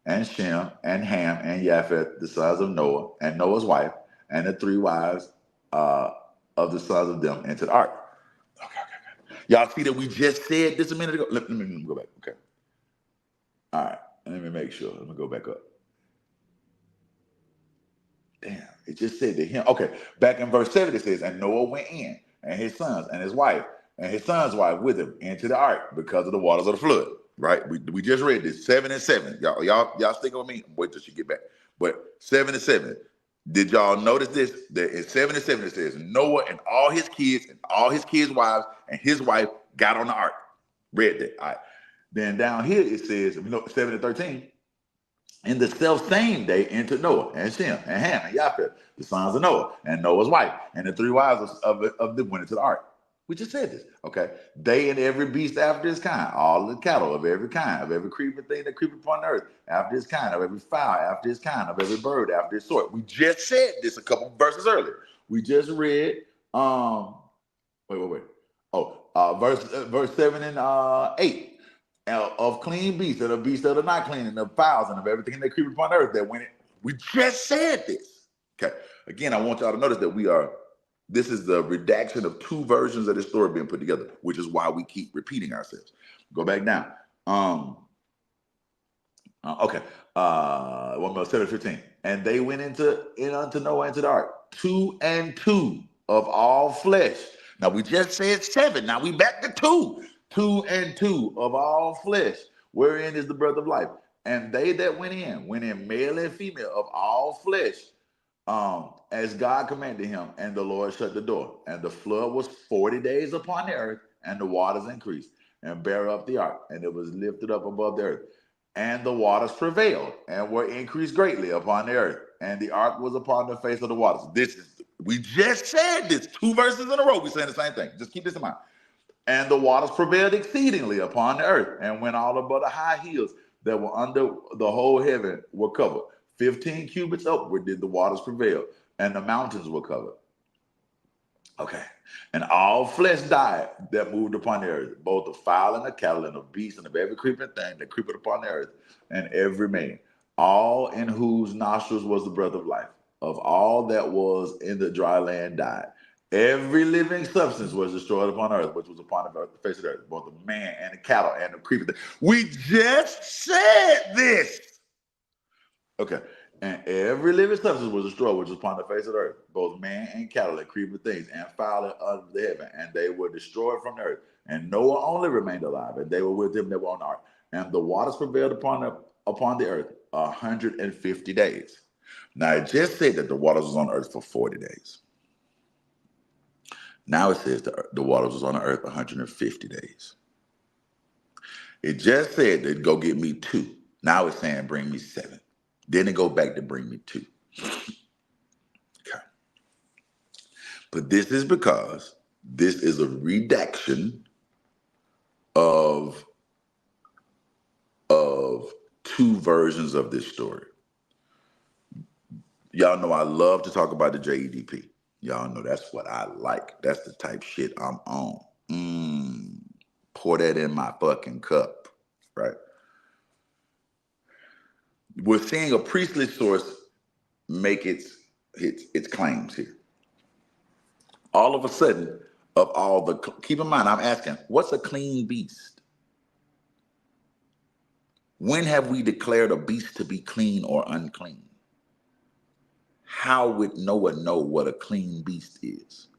and Shem, and Ham, and Japheth, the sons of Noah, and Noah's wife, and the three wives uh, of the sons of them into the ark. Okay. Y'all see that we just said this a minute ago? Let me go back. Okay. All right. Let me make sure. Let me go back up. Damn, it just said to him. Okay, back in verse 7 it says, and Noah went in, and his sons, and his wife, and his son's wife with him into the ark because of the waters of the flood. Right? We just read this 7 and 7. Y'all stick with me. Wait till she get back. But 7 and 7. Did y'all notice this? That in 7 and 7 it says Noah and all his kids and all his kids' wives and his wife got on the ark. Read that. All right. Then down here it says, 7 and 13. In the self same day entered Noah and Shem and Ham and Japheth, the sons of Noah, and Noah's wife, and the three wives of them went into the ark. We just said this, okay? They and every beast after his kind, all the cattle of every kind, of every creeping thing that creepeth upon the earth after his kind, of every fowl after his kind, of every bird after his sort. We just said this a couple verses earlier. We just read, wait. Oh, verse 7 and 8 of clean beasts and of beasts that are not clean and of fowls and of everything that creep upon earth that when it we just said this. Okay. Again, I want y'all to notice that this is the redaction of two versions of this story being put together, which is why we keep repeating ourselves. Go back down. Okay. 7:15. And they went unto Noah into the ark, two and two of all flesh. Now we just said seven. Now we back to two. Two and two of all flesh, wherein is the breath of life. And they that went in male and female of all flesh, as God commanded him, and the Lord shut the door. And the flood was 40 days upon the earth, and the waters increased, and bare up the ark, and it was lifted up above the earth. And the waters prevailed, and were increased greatly upon the earth, and the ark was upon the face of the waters. We just said this 2 verses in a row. We're saying the same thing. Just keep this in mind. And the waters prevailed exceedingly upon the earth, and went all above the high hills that were under the whole heaven were covered. 15 cubits upward did the waters prevail, and the mountains were covered. Okay. And all flesh died that moved upon the earth, both the fowl and the cattle and the beast and of every creeping thing that creepeth upon the earth, and every man, all in whose nostrils was the breath of life, of all that was in the dry land died. Every living substance was destroyed upon earth, which was upon the face of the earth, both the man and the cattle and the creeping thing. We just said this. Okay. And every living substance was destroyed, which was upon the face of the earth, both man and cattle and creeping things, and fowl of the heaven, and they were destroyed from the earth. And Noah only remained alive, and they were with him that were on the ark. and the waters prevailed upon the earth 150 days. Now it just said that the waters was on earth for 40 days. Now it says the waters was on the earth 150 days. It just said that go get me 2. Now it's saying bring me 7. Then it go back to bring me 2. Okay. But this is because this is a redaction of 2 versions of this story. Y'all know I love to talk about the JEDP. Y'all know that's what I like. That's the type shit I'm on. Pour that in my fucking cup, right? We're seeing a priestly source make its claims here. All of a sudden, of all the, keep in mind, I'm asking, what's a clean beast? When have we declared a beast to be clean or unclean? How would Noah know what a clean beast is?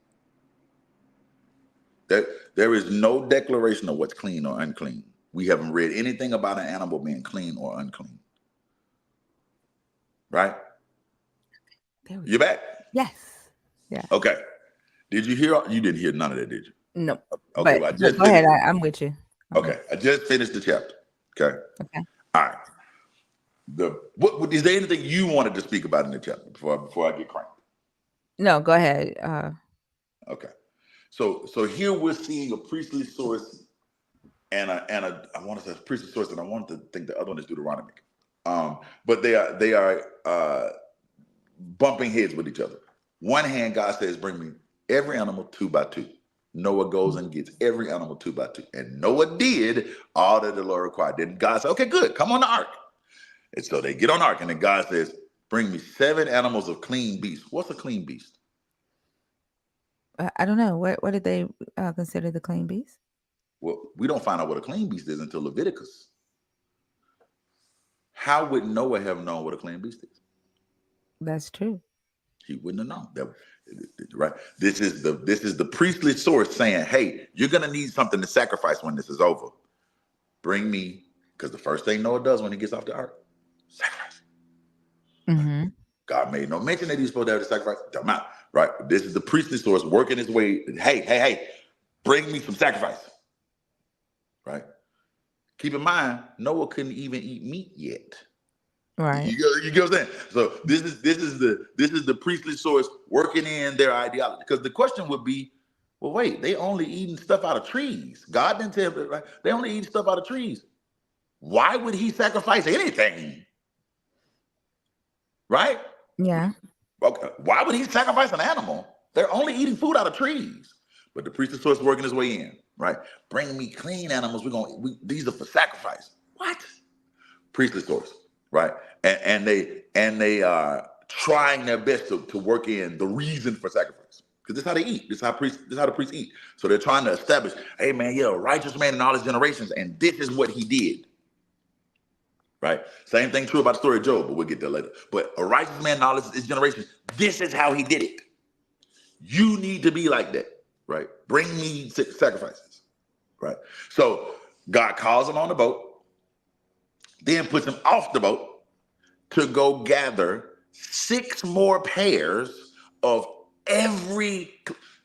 There is no declaration of what's clean or unclean. We haven't read anything about an animal being clean or unclean. Right? You back? Yes. Yeah. Okay. Did you hear? You didn't hear none of that, did you? No. Okay. But go ahead. I'm with you. Okay. I just finished the chapter. Okay. Okay. All right. What is there anything you wanted to speak about in the chapter before I get cranked? No, go ahead. Okay. So here we're seeing a priestly source and I want to say priestly source, and I want to think the other one is Deuteronomic. But they are bumping heads with each other. One hand, God says, bring me every animal 2 by 2. Noah goes and gets every animal 2 by 2. And Noah did all that the Lord required. Then God said, okay, good, come on the ark. And so they get on the ark, and then God says, bring me 7 animals of clean beasts. What's a clean beast? I don't know. What did they consider the clean beast? Well, we don't find out what a clean beast is until Leviticus. How would Noah have known what a clean beast is? That's true. He wouldn't have known that, right? This is the priestly source saying, "Hey, you're gonna need something to sacrifice when this is over. Bring me," because the first thing Noah does when he gets off the ark, sacrifice. Mm-hmm. God made no mention that he's supposed to have to sacrifice. Come out, right? This is the priestly source working his way. Hey, bring me some sacrifice, right? Keep in mind, Noah couldn't even eat meat yet. Right. You get what I'm saying? So this is the priestly source working in their ideology. Because the question would be, well, wait, they only eating stuff out of trees. God didn't tell them, right? They only eat stuff out of trees. Why would he sacrifice anything? Right? Yeah. Okay. Why would he sacrifice an animal? They're only eating food out of trees. But the priestly source working his way in, right? Bring me clean animals. These are for sacrifice. What? Priestly source. Right, and they are trying their best to work in the reason for sacrifice, because this is how they eat. This is how the priests eat. So they're trying to establish, hey man, yeah, a righteous man in all his generations, and this is what he did. Right, same thing true about the story of Job, but we'll get there later. But a righteous man in all his generations, this is how he did it. You need to be like that, right? Bring me sacrifices, right? So God calls him on the boat, then puts him off the boat to go gather 6 more pairs of every.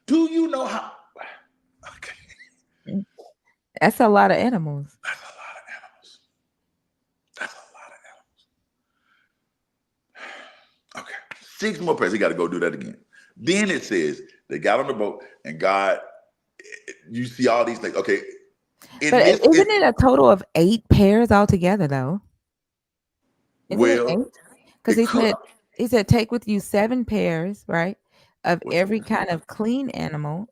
Do you know how? Okay. That's a lot of animals. That's a lot of animals. Okay. 6 more pairs. He got to go do that again. Then it says they got on the boat and God, you see all these things. Okay. But isn't it a total of 8 pairs altogether, though? Isn't it 8? Because he said take with you 7 pairs, right, of every kind of clean animal,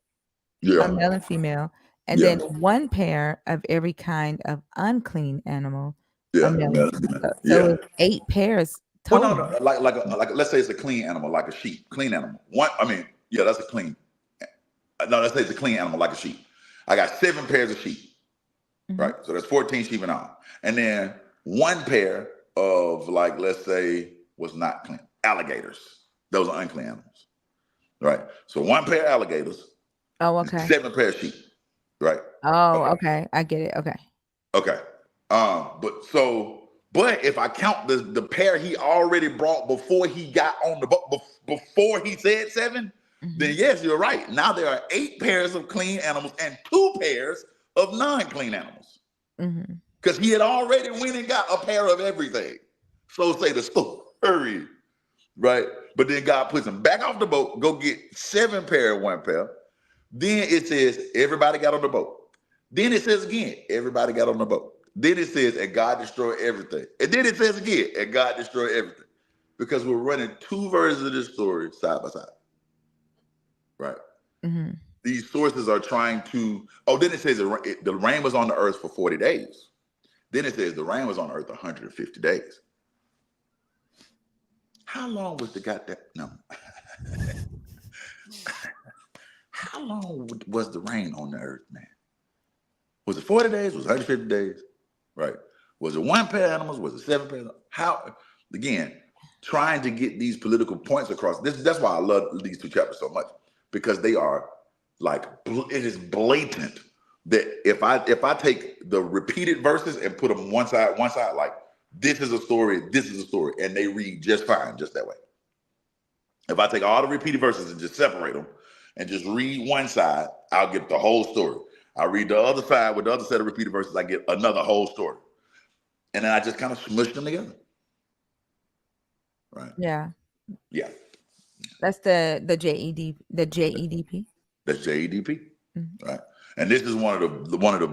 male and female, and then 1 pair of every kind of unclean animal, male and female. So it's 8 pairs total. Well, no, like let's say it's a clean animal, like a sheep, clean animal. That's a clean. No, let's say it's a clean animal, like a sheep. I got 7 pairs of sheep. Right, so that's 14 sheep in all, and then 1 pair of, like, let's say, was not clean alligators. Those are unclean animals, right? So 1 pair of alligators. Oh, okay. 7 pair of sheep, right? Oh, okay. I get it. Okay. Okay. But if I count the pair he already brought before he got on the boat, before he said seven, then Mhm. yes, you're right. Now there are 8 pairs of clean animals and 2 pairs of non-clean animals, Mhm. because he had already went and got a pair of everything. So say the story, right? But then God puts him back off the boat, go get 7 pair of 1 pair. Then it says everybody got on the boat. Then it says again, everybody got on the boat. Then it says, and God destroyed everything. And then it says again, and God destroyed everything. Because we're running 2 versions of this story side by side, right? Mhm. These sources are trying to, then it says the rain was on the earth for 40 days. Then it says the rain was on the earth 150 days. How long was the goddamn, no, how long was the rain on the earth, man? Was it 40 days? Was it 150 days? Right. Was it 1 pair of animals? Was it 7 pairs? How, again, trying to get these political points across. That's why I love these 2 chapters so much, because they are like, it is blatant that if I take the repeated verses and put them one side, like this is a story, and they read just fine, just that way. If I take all the repeated verses and just separate them and just read one side, I'll get the whole story. I read the other side with the other set of repeated verses, I get another whole story. And then I just kind of smush them together. Right. Yeah. Yeah. That's the JEDP. That's JEDP. Mhm. Right. And this is one of the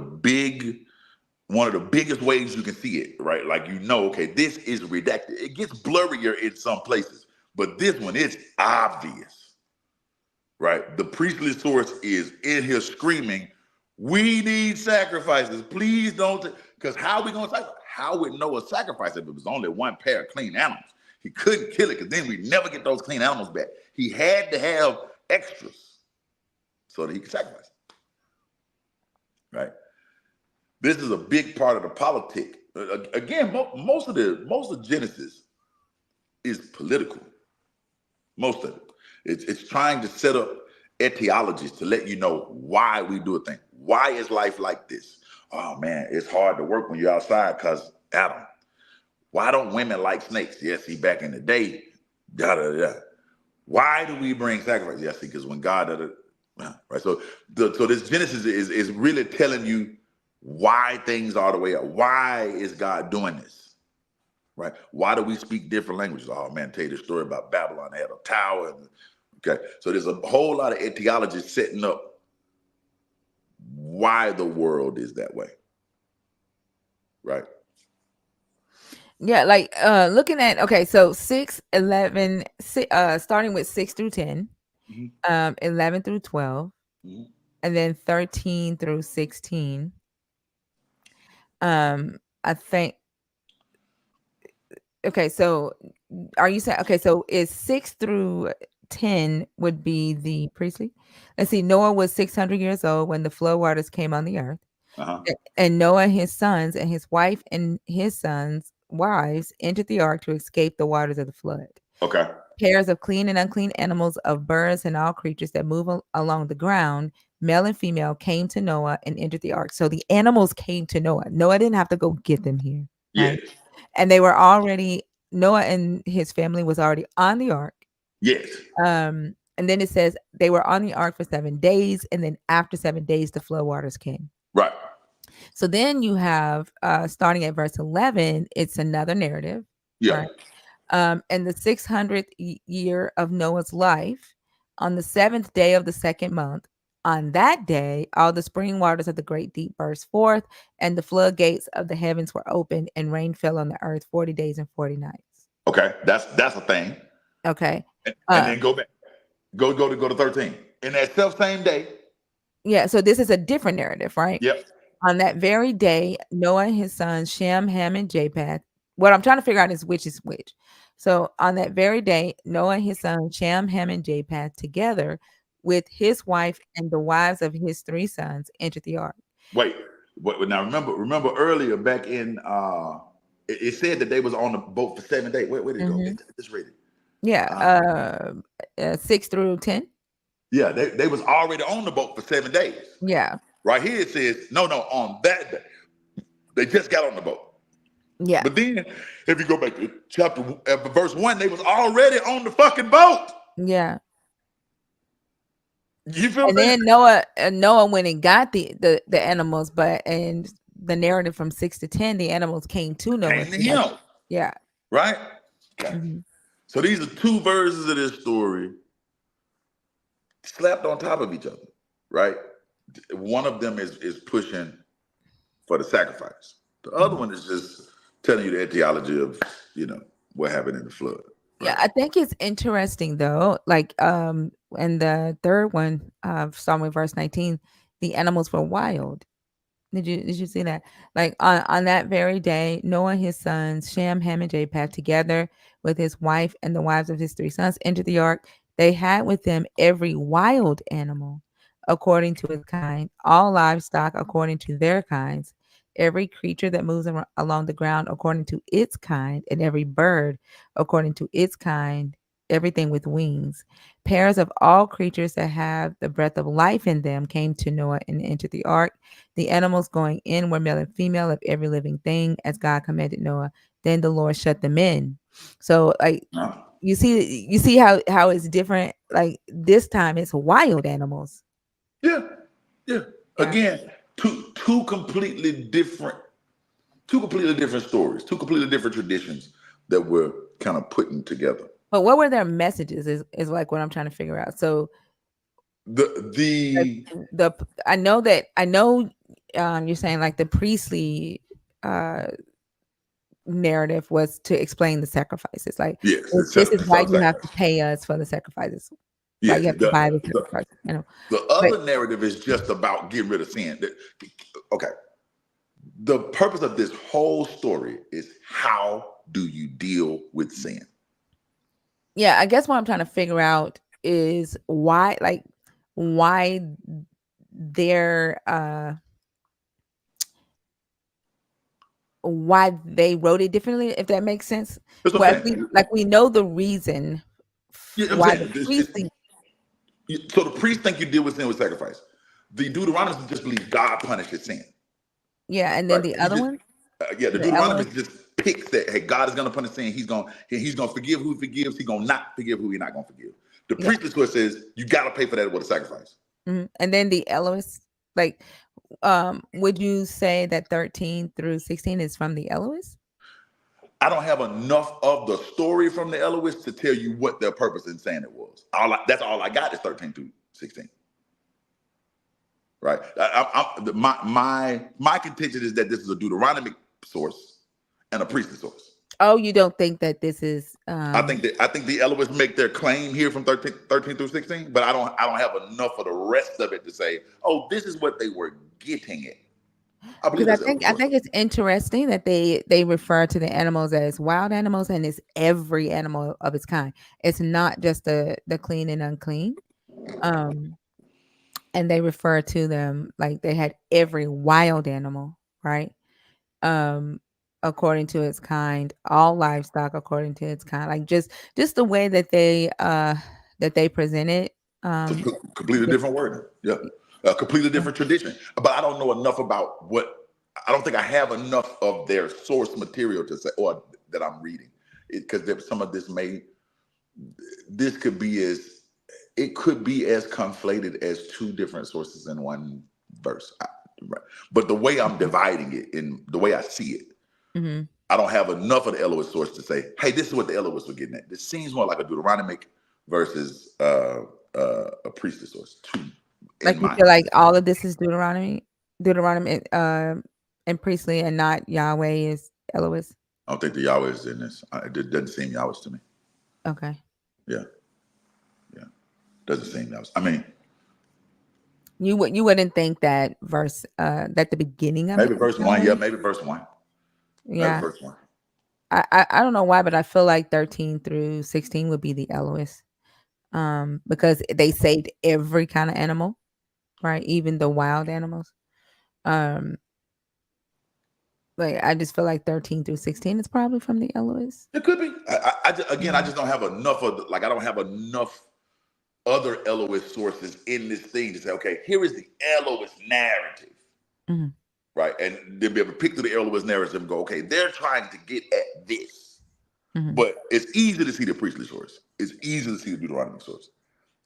biggest ways you can see it, right? Like, okay, this is redacted. It gets blurrier in some places, but this one is obvious. Right? The priestly source is in here screaming, we need sacrifices. Please don't. Because how are we going to sacrifice? How would Noah sacrifice if it was only 1 pair of clean animals? He couldn't kill it because then we'd never get those clean animals back. He had to have extras so that he could sacrifice. Right? This is a big part of the politic. Again, most of Genesis is political. Most of it. It's trying to set up etiologies to let you know why we do a thing. Why is life like this? Oh man, it's hard to work when you're outside because Adam. Why don't women like snakes? Yes, see, back in the day, da da da. Why do we bring sacrifice? Yes, see, because when God right. So this Genesis is really telling you why things are the way are. Why is God doing this? Right? Why do we speak different languages? Oh man, tell you the story about Babylon. They had a tower. Okay, so there's a whole lot of etiology setting up why the world is that way. Right? Yeah, like looking at, okay, so 6, 11, starting with 6 through 10, Mm-hmm. 11 through 12, Mm-hmm. and then 13 through 16. I think, okay, so are you saying, okay, so is 6 through 10 would be the priestly? Let's see, Noah was 600 years old when the flood waters came on the earth. Uh-huh. And Noah, his sons, and his wife and his sons' wives entered the ark to escape the waters of the flood. Okay. Pairs of clean and unclean animals, of birds and all creatures that move along the ground, male and female, came to Noah and entered the ark. So the animals came to Noah. Noah didn't have to go get them here, right? Yes. And they were already, Noah and his family was already on the ark. Yes. And then it says they were on the ark for 7 days, and then after 7 days, the flood waters came. Right. So then you have, starting at verse 11, it's another narrative, Yeah. right? In the 600th year of Noah's life, on the 7th day of the second month, on that day, all the spring waters of the great deep burst forth, and the floodgates of the heavens were opened, and rain fell on the earth 40 days and 40 nights. Okay. That's a thing. Okay. And then go back. Go to 13. In that self same day. Yeah. So this is a different narrative, right? Yep. On that very day, Noah and his sons, Shem, Ham, and Japheth. What I'm trying to figure out is which is which. So on that very day, Noah and his sons, Shem, Ham, and Japheth, together with his wife and the wives of his 3 sons, entered the ark. Wait. Now remember earlier back in it said that they was on the boat for 7 days. Where did it go? Mhm. Just read it. Yeah. 6 through 10. Yeah, they was already on the boat for 7 days. Yeah. Right here it says, no, on that day. They just got on the boat. Yeah. But then, if you go back to verse 1, they was already on the fucking boat. Yeah. You feel And me? then Noah went and got the animals, but in the narrative from 6 to 10, the animals came to Noah. Came to him, Yeah. right? Okay. Mm-hmm. So these are two versions of this story slapped on top of each other, right? One of them is pushing for the sacrifice. The other Mm-hmm. one is just telling you the etiology of, what happened in the flood, Yeah, right? I think it's interesting though. Like in the third one, starting with verse 19, the animals were wild. Did you see that? Like on that very day, Noah, his sons, Shem, Ham, and Japheth, together with his wife and the wives of his three sons, entered the ark. They had with them every wild animal according to its kind, all livestock according to their kinds, every creature that moves along the ground according to its kind, and every bird according to its kind, everything with wings. Pairs of all creatures that have the breath of life in them came to Noah and entered the ark. The animals going in were male and female of every living thing, as God commanded Noah. Then the Lord shut them in. So, like, Huh? you see how it's different. Like this time, it's wild animals. Yeah, yeah. Yeah. Again, two completely different stories, two completely different traditions that we're kind of putting together. But what were their messages? Is like what I'm trying to figure out. So The like, the the I know you're saying like the priestly uh narrative was to explain the sacrifices. Like Yes, this is to why set you have sacrifice. to pay us for the sacrifices. Why Yes, you have to buy the the sacrifice. the But other narrative is just about getting rid of sin. Okay, the purpose of this whole story is how do you deal with sin? yeah, I guess what I'm trying to figure out is why their why they wrote it differently, if that makes sense. That's what Well, I'm saying. we know the reason Yeah, I'm why the saying priestly. so the priests think you deal with sin with sacrifice. The Deuteronomists just believe God punishes sin, Yeah, and then right? the He other just one, yeah, the the Elohim. Deuteronomist just picks that hey, God is gonna punish sin. He's gonna forgive who he forgives. He's gonna not forgive who he's not gonna forgive. The Yeah. priestly source says you gotta pay for that with a sacrifice. And then the Elois, like, would you say that 13 through 16 is from the Elois? I don't have enough of the story from the Eloists to tell you what their purpose in saying it was. That's all I got is 13 through 16. Right? My contention is that this is a Deuteronomic source and a priestly source. Oh, you don't think that this is I think the Eloists make their claim here from 13 through 16, but I don't have enough of the rest of it to say, oh, this is what they were getting at. I believe because there's other I sources. think it's interesting that they refer to the animals as wild animals, and it's every animal of its kind. It's not just the clean and unclean. Um, and they refer to them like they had every wild animal, right? Um, according to its kind, all livestock according to its kind. Like just the way that they present it. It's Um, a completely th- different word. Yeah. A completely different tradition. But I don't know enough about I don't think I have enough of their source material to say, or that I'm reading. Because some of this it could be as conflated as two different sources in one verse. Right. But the way I'm dividing it in the way I see it, mm-hmm. I don't have enough of the Elohist source to say, hey, this is what the Elohists were getting at. This seems more like a Deuteronomic versus a priestly source, too, Like in you my feel like opinion. all of this is Deuteronomy, and priestly, and not Yahweh is Elois. I don't think the Yahweh is in this. It doesn't seem Yahweh to me. Okay. Yeah, yeah. Doesn't seem Yahweh. I mean, You wouldn't think that verse that the beginning of it maybe is verse 1. Yeah, Yahweh. maybe verse 1. Maybe Yeah. verse 1. I don't know why, but I feel like 13 through 16 would be the Elois. Because they saved every kind of animal, right? Even the wild animals. Um, like I just feel like 13 through 16 is probably from the Elois. It could be. I Mhm. just don't have enough I don't have enough other Elohist sources in this thing to say, okay, here is the Elohist narrative. Mhm. right? And they'll be able to pick through the Elohist narrative and go, okay, they're trying to get at this. Mhm. But it's easy to see the priestly source. It's easy to see the Deuteronomy source.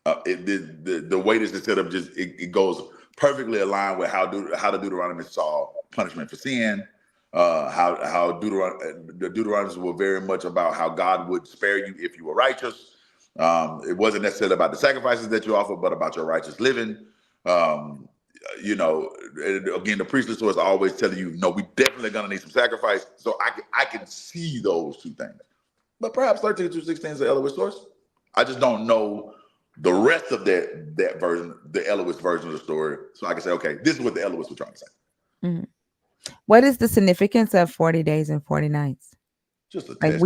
The way this is set up just it goes perfectly aligned with how the Deuteronomy saw punishment for sin. How the Deuteronomy were very much about how God would spare you if you were righteous. It wasn't necessarily about the sacrifices that you offer, but about your righteous living. Um, again, the priestly source always telling you, no, we definitely gonna need some sacrifice. So I can see those two things. But perhaps 13 through 16 is the Elohist source. I just don't know the rest of that version, the Elohist version of the story. So I can say, okay, this is what the Elohists were trying to say. Mhm. What is the significance of 40 days and 40 nights? Just a Like test.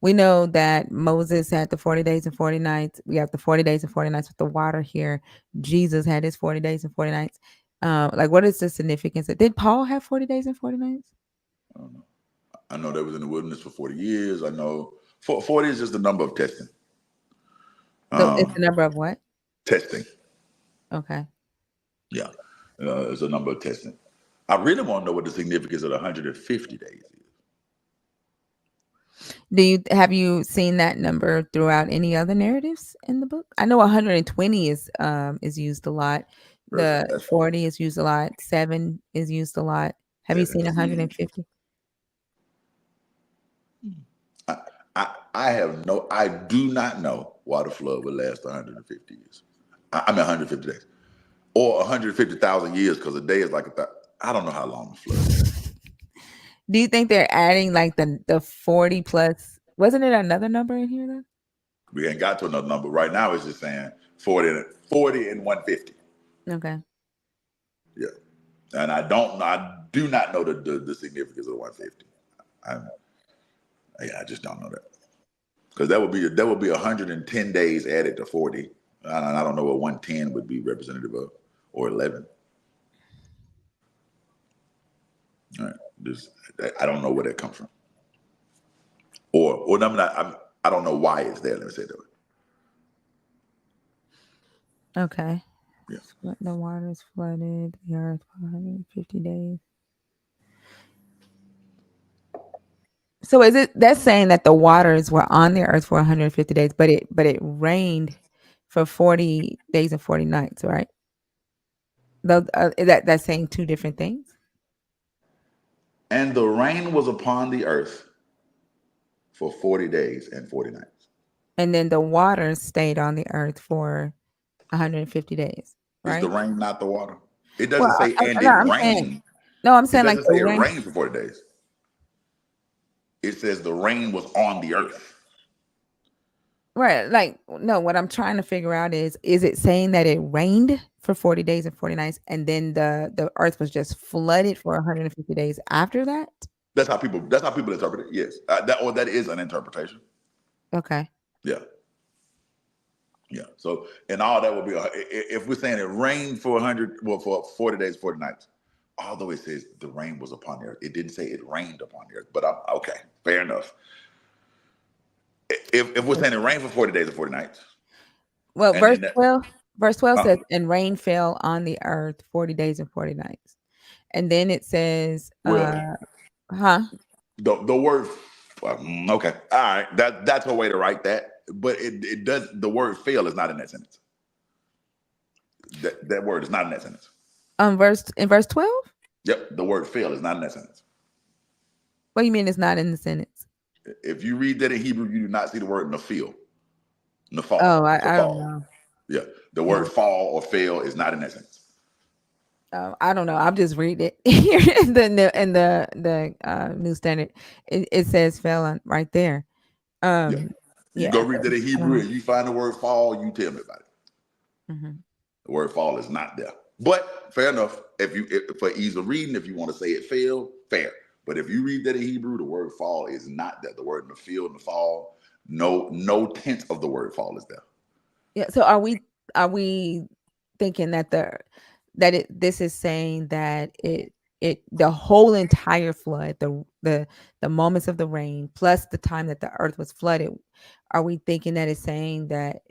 we know that Moses had the 40 days and 40 nights. We have the 40 days and 40 nights with the water here. Jesus had his 40 days and 40 nights. Like what is the significance? Did Paul have 40 days and 40 nights? I don't know. I know they was in the wilderness for 40 years. I know 40 is just the number of testing. It's the number of what? Testing. Okay. Yeah. It's a number of testing. I really want to know what the significance of the 150 days is. Have you seen that number throughout any other narratives in the book? I know 120 is used a lot. The That's 40 is used a lot. 7 is used a lot. Have you seen 150? I do not know why the flood would last 150 years. I mean 150 days. Or 150,000 years, because a day is like I don't know how long the flood lasts. Do you think they're adding like the 40 plus? Wasn't it another number in here though? We ain't got to another number. Right now it's just saying 40 and 150. Okay. Yeah. And I do not know the significance of the 150. I just don't know that. Because that would be 110 days added to 40. I don't know what 110 would be representative of, or 11. All right. I don't know where that comes from. Or I don't know why it's there. Let me say that way. Okay. Yeah. The water's flooded the earth for 150 days. So is it that's saying that the waters were on the earth for 150 days, but it rained for 40 days and 40 nights, right? That's saying two different things. And the rain was upon the earth for 40 days and 40 nights. And then the waters stayed on the earth for 150 days, Is the right? rain not the water? It Well, doesn't say and no, it I'm saying rained. no, I'm It saying like doesn't the say it rain. rained for 40 days. It says the rain was on the earth. Right. Like, no, what I'm trying to figure out is it saying that it rained for 40 days and 40 nights and then the earth was just flooded for 150 days after that? That's how people interpret it. Yes. That is an interpretation. Okay. Yeah. Yeah. So, and all that would be if we're saying it rained for 40 days, 40 nights. Although it says the rain was upon the earth, it didn't say it rained upon the earth. But I'm okay, fair enough. If we're saying it rained for 40 days and 40 nights, Well, and then that verse 12 uh, says, and rain fell on the earth 40 days and 40 nights. And then it says, well, huh? the word okay, all right, that's a way to write that, but it does the word fail is not in that sentence. That word is not in that sentence. In verse 12? Yep, the word fail is not in that sentence. What do you mean it's not in the sentence? If you read that in Hebrew, you do not see the word nafil, Oh, nafal, to I don't fall. know. Yeah, the Yeah. word fall or fail is not in that sentence. I don't know. I'm just reading it here in the New Standard. It says fell on right there. Yeah, Um, you go yeah. read that in I don't Hebrew know. and you find the word fall, you tell me about it. Mhm. The word fall is not there. But fair enough. For ease of reading, if you want to say it fail, fair. But if you read that in Hebrew, the word fall is not there. The word in the field, in the fall, no tense of the word fall is there. Yeah. So are we thinking that this is saying that the whole entire flood, the moments of the rain plus the time that the earth was flooded, are we thinking that it's saying that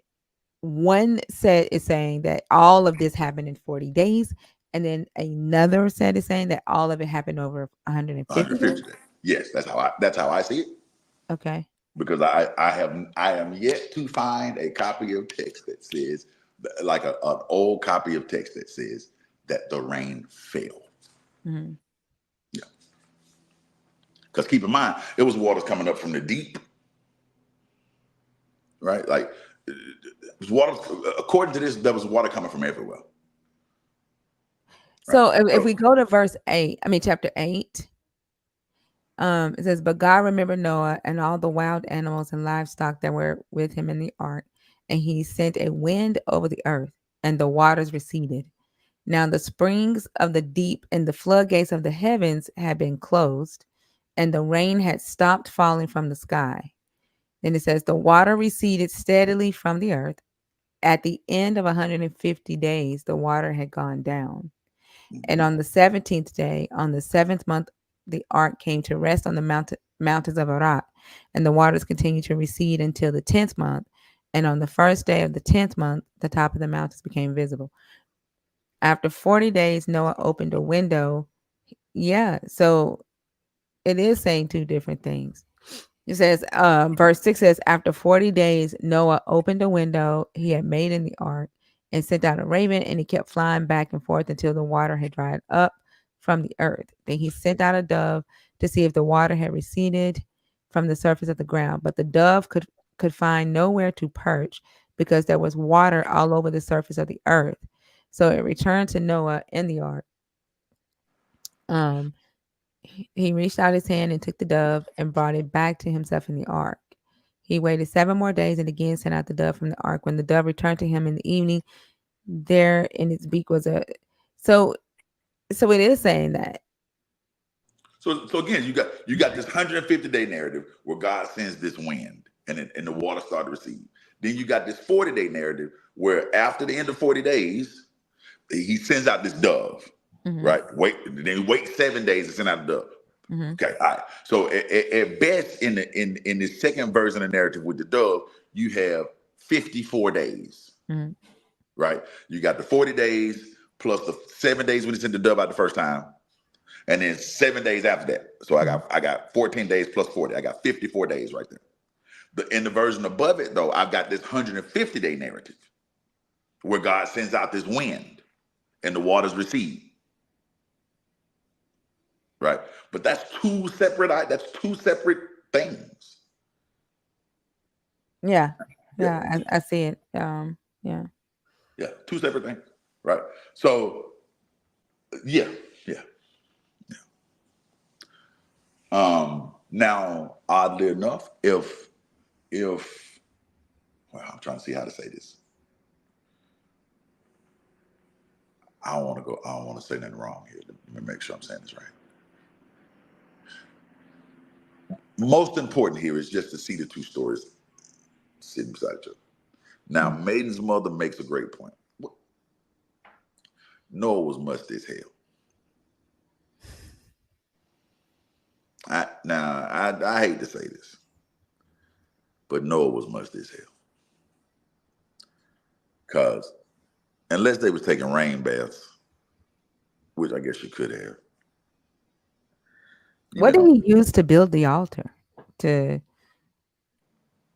one set is saying that all of this happened in 40 days And then another set is saying that all of it happened over 150 days. 150 days. Yes, that's how I see it. Okay. Because I am yet to find a copy of text that says, like an old copy of text that says that the rain fell. Hmm. Yeah. Because keep in mind, it was waters coming up from the deep, right? Like it was water. According to this, there was water coming from everywhere, right? So if So we go to verse 8, I mean, chapter 8, it says, "But God remembered Noah and all the wild animals and livestock that were with him in the ark, and he sent a wind over the earth, and the waters receded. Now the springs of the deep and the floodgates of the heavens had been closed, and the rain had stopped falling from the sky. Then it says, the water receded steadily from the earth. At the end of 150 days, the water had gone down. And mhm. on the 17th day, on the seventh month, the ark came to rest on the mountains of Arat, and the waters continued to recede until the 10th month. And on the first day of the 10th month, the top of the mountains became visible. After 40 days, Noah opened a window. Yeah, so it is saying two different things. It says, verse 6 says, after 40 days, Noah opened a window he had made in the ark and sent out a raven, and he kept flying back and forth until the water had dried up from the earth. Then he sent out a dove to see if the water had receded from the surface of the ground. But the dove could find nowhere to perch because there was water all over the surface of the earth. So it returned to Noah in the ark. Um, he reached out his hand and took the dove and brought it back to himself in the ark. He waited 7 more days and again sent out the dove from the ark. When the dove returned to him in the evening, there in its beak was a so so it is saying that. So again, you got this 150-day narrative where God sends this wind and the water started to recede. Then you got this 40-day narrative where after the end of 40 days, he sends out this dove, Hmm. right? Then wait 7 days to send out the dove. Hmm. Okay, all right. So at best, in the second version of the narrative with the dove, you have 54 days, Hmm. right? You got the 40 days plus the 7 days when he sent the dove out the first time, and then 7 days after that. So Hmm. I got 14 days plus 40. I got 54 days right there. In the version above it, though, I've got this 150-day narrative where God sends out this wind and the waters recede, right? But that's two separate things. Yeah, Yeah, yeah, I see it. Yeah. yeah, two separate things, right? So yeah, yeah. Now, oddly enough, if well, I'm trying to see how to say this. I don't want to go. I don't want to say nothing wrong here. Let me make sure I'm saying this right. Most important here is just to see the two stories sitting beside each other. Now, Mm. Maiden's mother makes a great point. Noah was musty as hell. I hate to say this, but Noah was musty as hell. Cause unless they was taking rain baths, which I guess you could have, you What did know, he use to build the altar to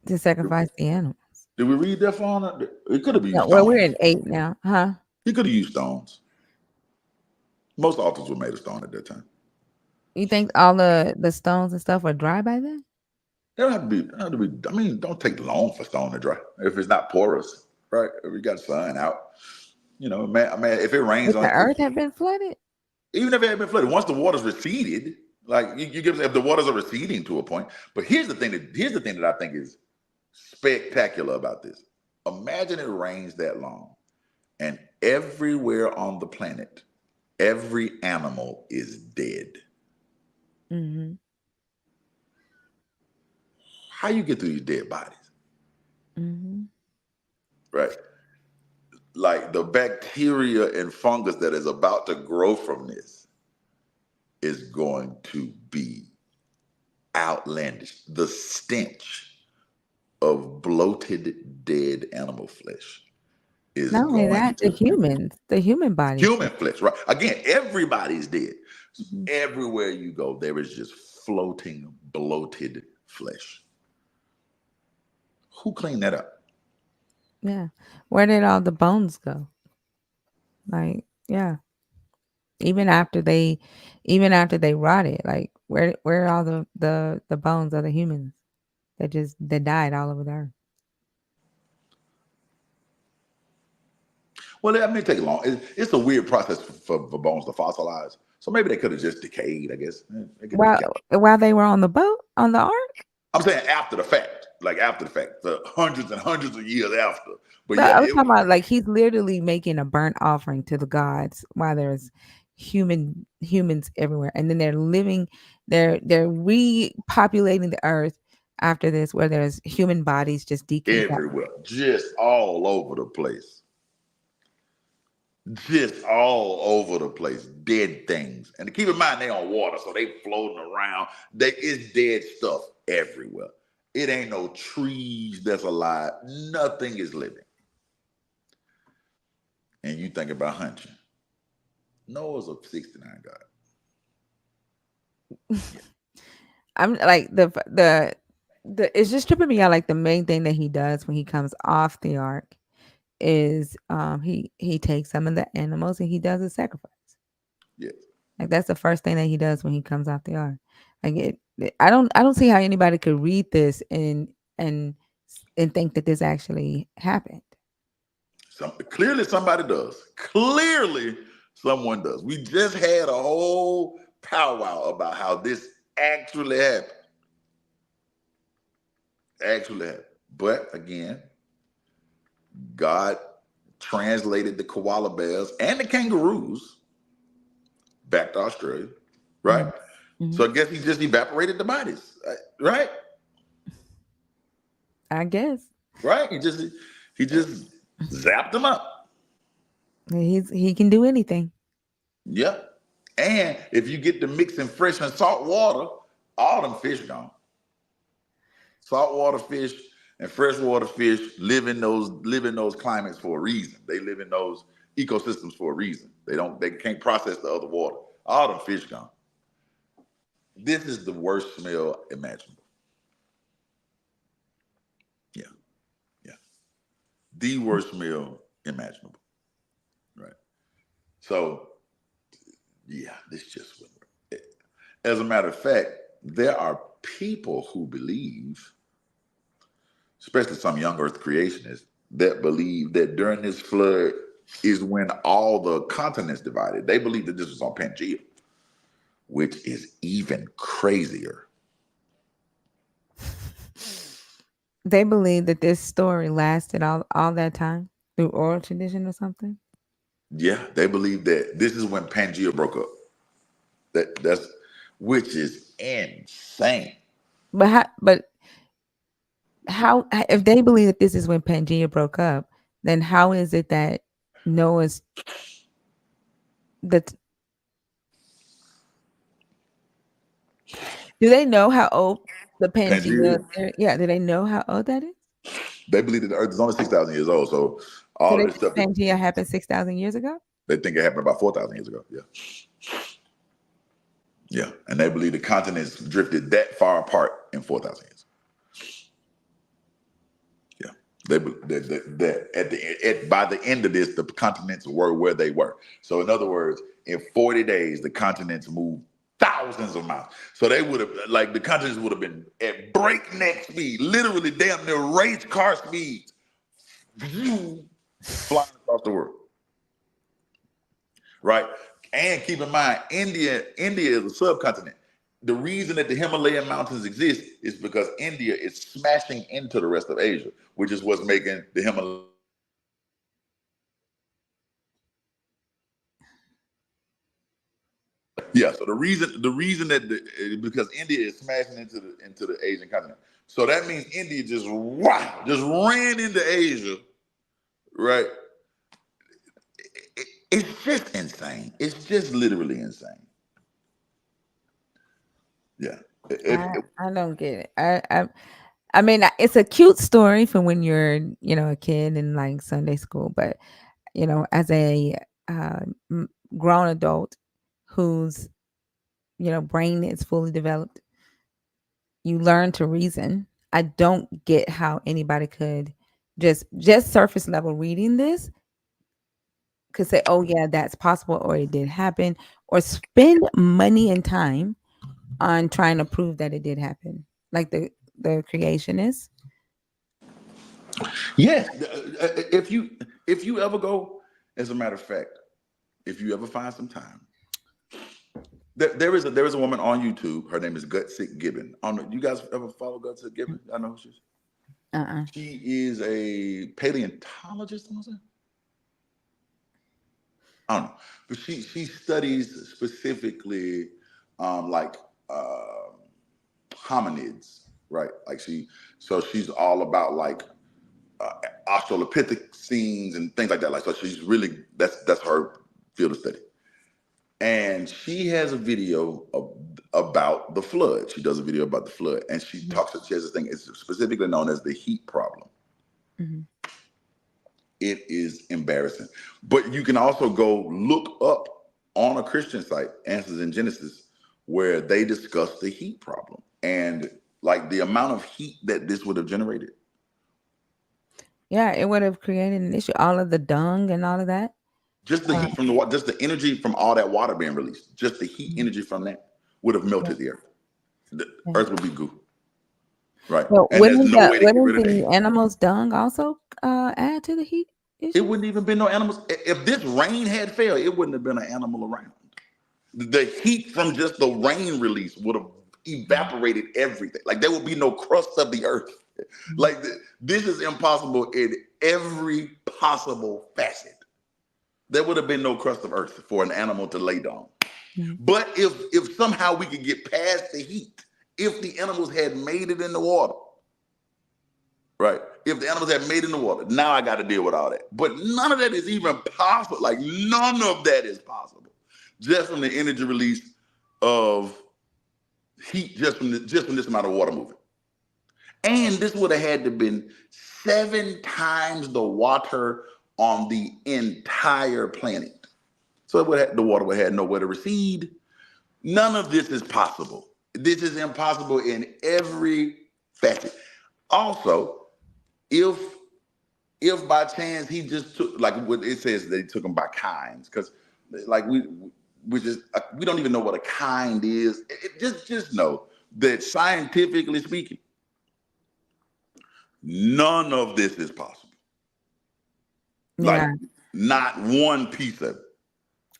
to sacrifice the animal? did we read that far? On it? It could have No, used well, we're stones. in 8 now, huh? He could have used stones. Most altars were made of stone at that time. You think all the stones and stuff were dry by then? They don't have to be. They don't have to be. I mean, don't take long for stone to dry if it's not porous, right? If you got sun out, man. I mean, if it rains Would on the it, earth have been flooded? even if it had been flooded, once the waters receded, like you give if the waters are receding to a point. But here's the thing that I think is spectacular about this. Imagine it rains that long, and everywhere on the planet, every animal is dead. Mhm. How you get through these dead bodies, Mhm. right? Like the bacteria and fungus that is about to grow from this is going to be outlandish. The stench of bloated, dead animal flesh. is Not only going that, to the human bodies. human flesh, right? Again, everybody's dead. Mhm. Everywhere you go, there is just floating, bloated flesh. Who cleaned that up? Yeah. Where did all the bones go? Like, yeah. Even after they even after they rotted, like where are all the bones of the humans that died all over the earth? Well, that may take long. It's a weird process for bones to fossilize. So maybe they could have just decayed. I guess they could decay. While they were on the boat, on the ark? I'm saying after the fact, like after the fact, the hundreds and hundreds of years after. But No, yeah, I was it talking was. about like he's literally making a burnt offering to the gods while there's humans everywhere. And then they're living they're repopulating the earth after this where there's human bodies just decomposing. Everywhere, just all over the place, just all over the place, dead things. And to keep in mind, they on water, so they floating around. It's dead stuff everywhere. It ain't no trees that's alive. Nothing is living. And you think about hunting. Noah's a 69 God. Yeah, I'm like the it's just tripping me out. Like the main thing that he does when he comes off the ark is he takes some of the animals and he does a sacrifice. yeah. Like that's the first thing that he does when he comes off the ark. Like I don't see how anybody could read this and and think that this actually happened. Clearly somebody does. Clearly someone does. We just had a whole powwow about how this actually happened. Actually happened. But again, God translated the koala bears and the kangaroos back to Australia, right? Mm. Mhm. So I guess he just evaporated the bodies, right? I guess Right? He just zapped them up. he can do anything. Yep. And if you get to mixing fresh and salt water, all them fish gone. Saltwater fish and freshwater fish live in those climates for a reason. They live in those ecosystems for a reason. They can't process the other water. All them fish gone. This is the worst smell imaginable. Yeah, yeah. The worst smell imaginable. Right. So yeah, this just wouldn't work. As a matter of fact, there are people who believe, especially some young earth creationists, that believe that during this flood is when all the continents divided. They believe that this was on Pangea, which is even crazier. They believe that this story lasted all that time through oral tradition or something. Yeah, they believe that this is when Pangea broke up. That's which is insane. But how if they believe that this is when Pangea broke up, then how is it that Noah's that do they know how old the Pangea? Pangea, Yeah, do they know how old that is? they believe that the Earth is only 6,000 years old. So So all they of this think stuff that Pangea happened 6,000 years ago. they think it happened about 4,000 years ago. Yeah, yeah, and they believe the continents drifted that far apart in 4,000 years. Yeah, that by the end of this, the continents were where they were. So in other words, in 40 days, the continents moved thousands of miles. So they would have, like, the continents would have been at breakneck speed, literally damn near race car speeds, flying across the world, right? And keep in mind, India is a subcontinent. The reason that the Himalayan mountains exist is because India is smashing into the rest of Asia, which is what's making the Himalaya. Yeah, so the reason that because India is smashing into the Asian continent, so that means India just wow just ran into Asia, right? It's just insane. It's just literally insane. Yeah. I don't get it. I mean, it's a cute story for when you're, a kid in like Sunday school, but as a uh, grown adult whose brain is fully developed, you learn to reason. I don't get how anybody could just surface level reading this could say, "Oh yeah, that's possible," or "It did happen," or spend money and time on trying to prove that it did happen, like the creationists. Yes, if you ever go, as a matter of fact, if you ever find some time, there is a woman on YouTube. Her name is Gutsick Gibbon. I don't know. You guys ever follow Gutsick Gibbon? I know who she is. Uh-uh. She is a paleontologist. I don't know, but she studies specifically like uh, hominids, right? Like she's all about like uh, Australopithec scenes and things like that. Like so, she's really that's her field of study. And she has a video about the flood. She does a video about the flood, and she Mhm. talks. She has this thing. It's specifically known as the heat problem. Mhm. It is embarrassing. But you can also go look up on a Christian site, Answers in Genesis, where they discuss the heat problem and like the amount of heat that this would have generated. Yeah, it would have created an issue. All of the dung and all of that. Just the Uh, heat from the water, just the energy from all that water being released, just the heat mhm. energy from that would have Yeah, melted the earth. The yeah. earth would be goo, right? Well, And there's no way to get wouldn't rid of the the heat. animals' dung also add to the heat It issue? wouldn't even been no animals. If this rain had failed, it wouldn't have been an animal around. The heat from just the rain release would have Mhm. evaporated everything. Like there would be no crust of the earth. Mhm. Like this is impossible in every possible facet. There would have been no crust of earth for an animal to lay down. Mhm. But if somehow we could get past the heat, if the animals had made it in the water, right? If the animals had made it in the water, now I got to deal with all that. But none of that is even possible. Like none of that is possible, just from the energy release of heat, just from this amount of water moving. And this would have had to been 7 times the water on the entire planet. So the water would have had nowhere to recede. None of this is possible. This is impossible in every facet. Also, if if by chance he just took, like what it says, they took him by kinds, because like we don't even know what a kind is. Just know that scientifically speaking, none of this is possible. Like Yeah, not one piece of it.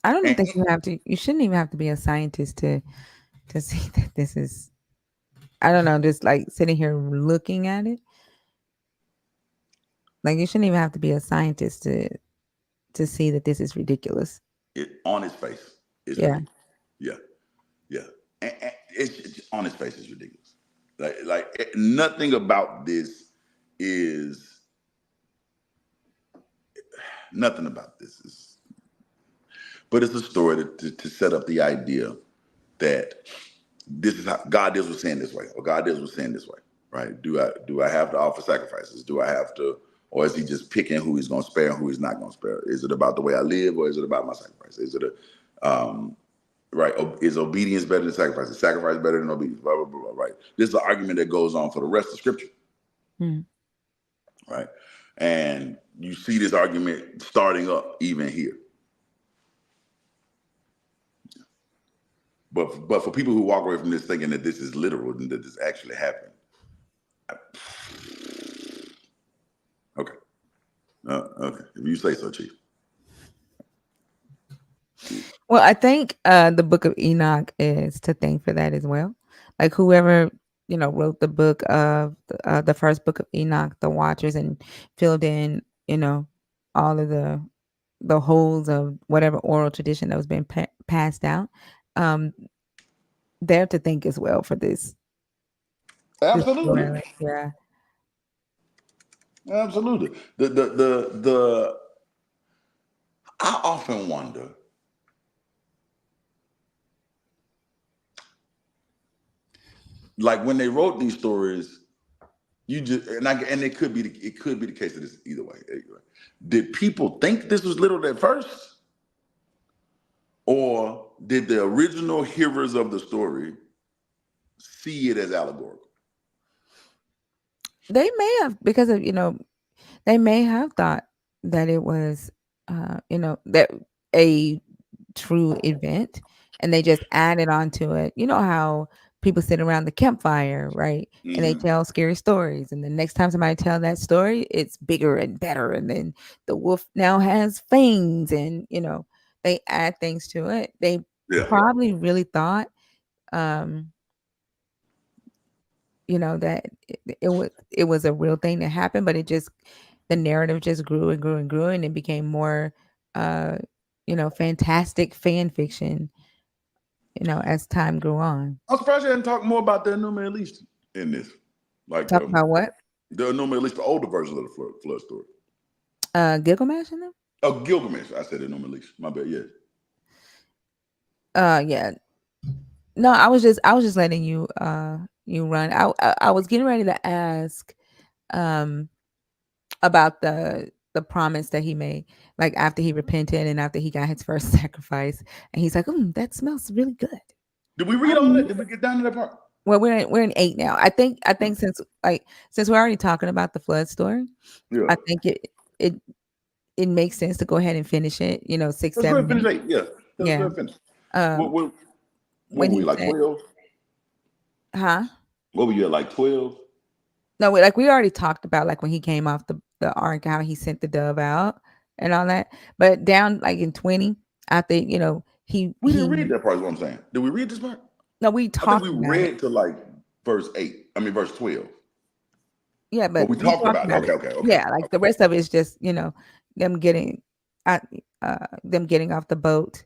I don't And think you have to. You shouldn't even have to be a scientist to see that this is. I don't know, just like sitting here looking at it. Like you shouldn't even have to be a scientist to see that this is ridiculous. it on his face, it's Yeah. ridiculous. Yeah, yeah. And it's on his face, it's ridiculous. Nothing about this is nothing about this is, but it's a story to set up the idea that this is how God deals with sin this way, or God deals with sin this way, right? Do I have to offer sacrifices? Do I have to, or is he just picking who he's going to spare and who he's not going to spare? Is it about the way I live, or is it about my sacrifice? Is it right? Is obedience better than sacrifice? Is sacrifice better than obedience? Blah blah blah. Blah, right? This is an argument that goes on for the rest of Scripture, Mm. right? And you see this argument starting up even here. But for people who walk away from this thinking that this is literal and that this actually happened, okay. Okay, if you say so, Chief. Well, I think the book of Enoch is to thank for that as well. Like whoever wrote the book of the first book of Enoch, the Watchers, and filled in all of the holes of whatever oral tradition that was being passed out. Um, they're to thank as well for this Absolutely, story. Yeah. absolutely. The I often wonder, like when they wrote these stories, You just and it could be the case of this either way. Either way. Did people think this was literal at first, or did the original hearers of the story see it as allegorical? They may have, because of, they may have thought that it was, that a true event, and they just added on to it. You know how people sit around the campfire, right? And they Mm-hmm. tell scary stories, and the next time somebody tell that story, it's bigger and better, and then the wolf now has fangs, and they add things to it. They Yeah. probably really thought, um that it was a real thing that happened, but the narrative just grew and grew and grew, and it became more, uh fantastic fan fiction, as time grew on. I'm surprised you hadn't talked more about the Enuma Elish in this, like Talk about what? the Enuma Elish, the older version of the flood story. Gilgamesh in them? Oh, Gilgamesh. I said Enuma Elish. My bad. Yeah. Yeah. No, I was just letting you run. I was getting ready to ask, um about the promise that he made, like after he repented and after he got his first sacrifice, and he's like, that smells really good. Did we read all that? Um, Did we get down to that part? well, we're in 8 now. I think since we're already talking about the flood story, Yeah. I think it it makes sense to go ahead and finish it. 6, Let's go ahead 7, and finish 8. 8. Yeah. Let's go Yeah. ahead and finish. What, Um, what, what when were we, he like said, 12? huh? What were you at, like 12? No, like we already talked about, like when he came off the ark, how he sent the dove out and all that. But down like in 20, I think, We didn't read he that part, is what I'm saying. Did we read this part? no, we I think we talked about it. read to like verse 8. I mean, verse 12. Yeah, Well, but we we talked talked about it. about Okay, it. okay, okay, Yeah, like the okay. rest of it is just, them getting out, them getting off the boat,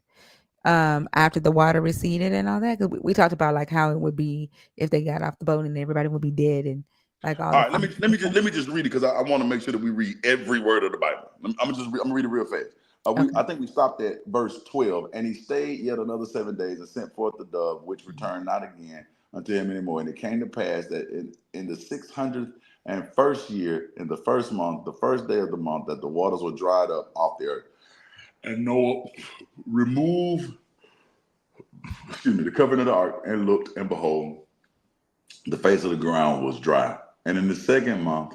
after the water receded and all that. 'Cause we talked about like how it would be if they got off the boat and everybody would be dead, and like all All the right, foxes and stuff. let me just read it because I want to make sure that we read every word of the Bible. I'm gonna read it real fast. Okay. I think we stopped at verse 12, and he stayed yet another 7 days and sent forth the dove, which returned not again unto him anymore. And it came to pass that in the 601st year, in the first month, the first day of the month, that the waters were dried up off the earth. And Noah removed, the covering of the ark, and looked, and behold, the face of the ground was dry. And in the second month,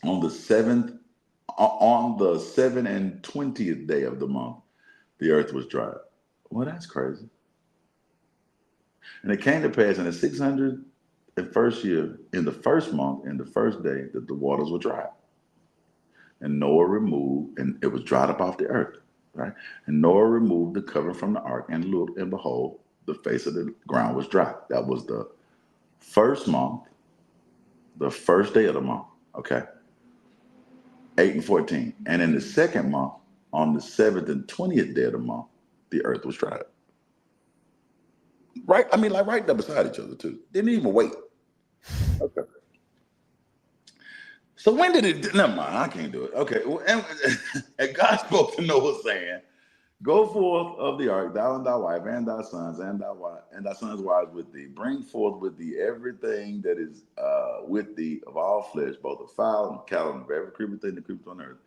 on the seventh, on the 7 and 20th day of the month, the earth was dry. Well, that's crazy. And it came to pass in the 601st year, in the first month, in the first day, that the waters were dry. And Noah removed, and it was dried up off the earth, right? And Noah removed the covering from the ark and looked, and behold, the face of the ground was dry. That was the first month, the first day of the month, okay? 8 and 14. And in the second month, on the 7th and 20th day of the month, the earth was dried. Right? I mean, like right there beside each other, too. Didn't even wait. Okay. So when did it? Never mind. I can't do it. Okay. Well, and God spoke to Noah, saying, "Go forth of the ark, thou and thy wife, and thy sons, and thy wife, and thy sons' wives with thee. Bring forth with thee everything that is with thee of all flesh, both of fowl and cattle, and of every creeping thing that creepeth on earth.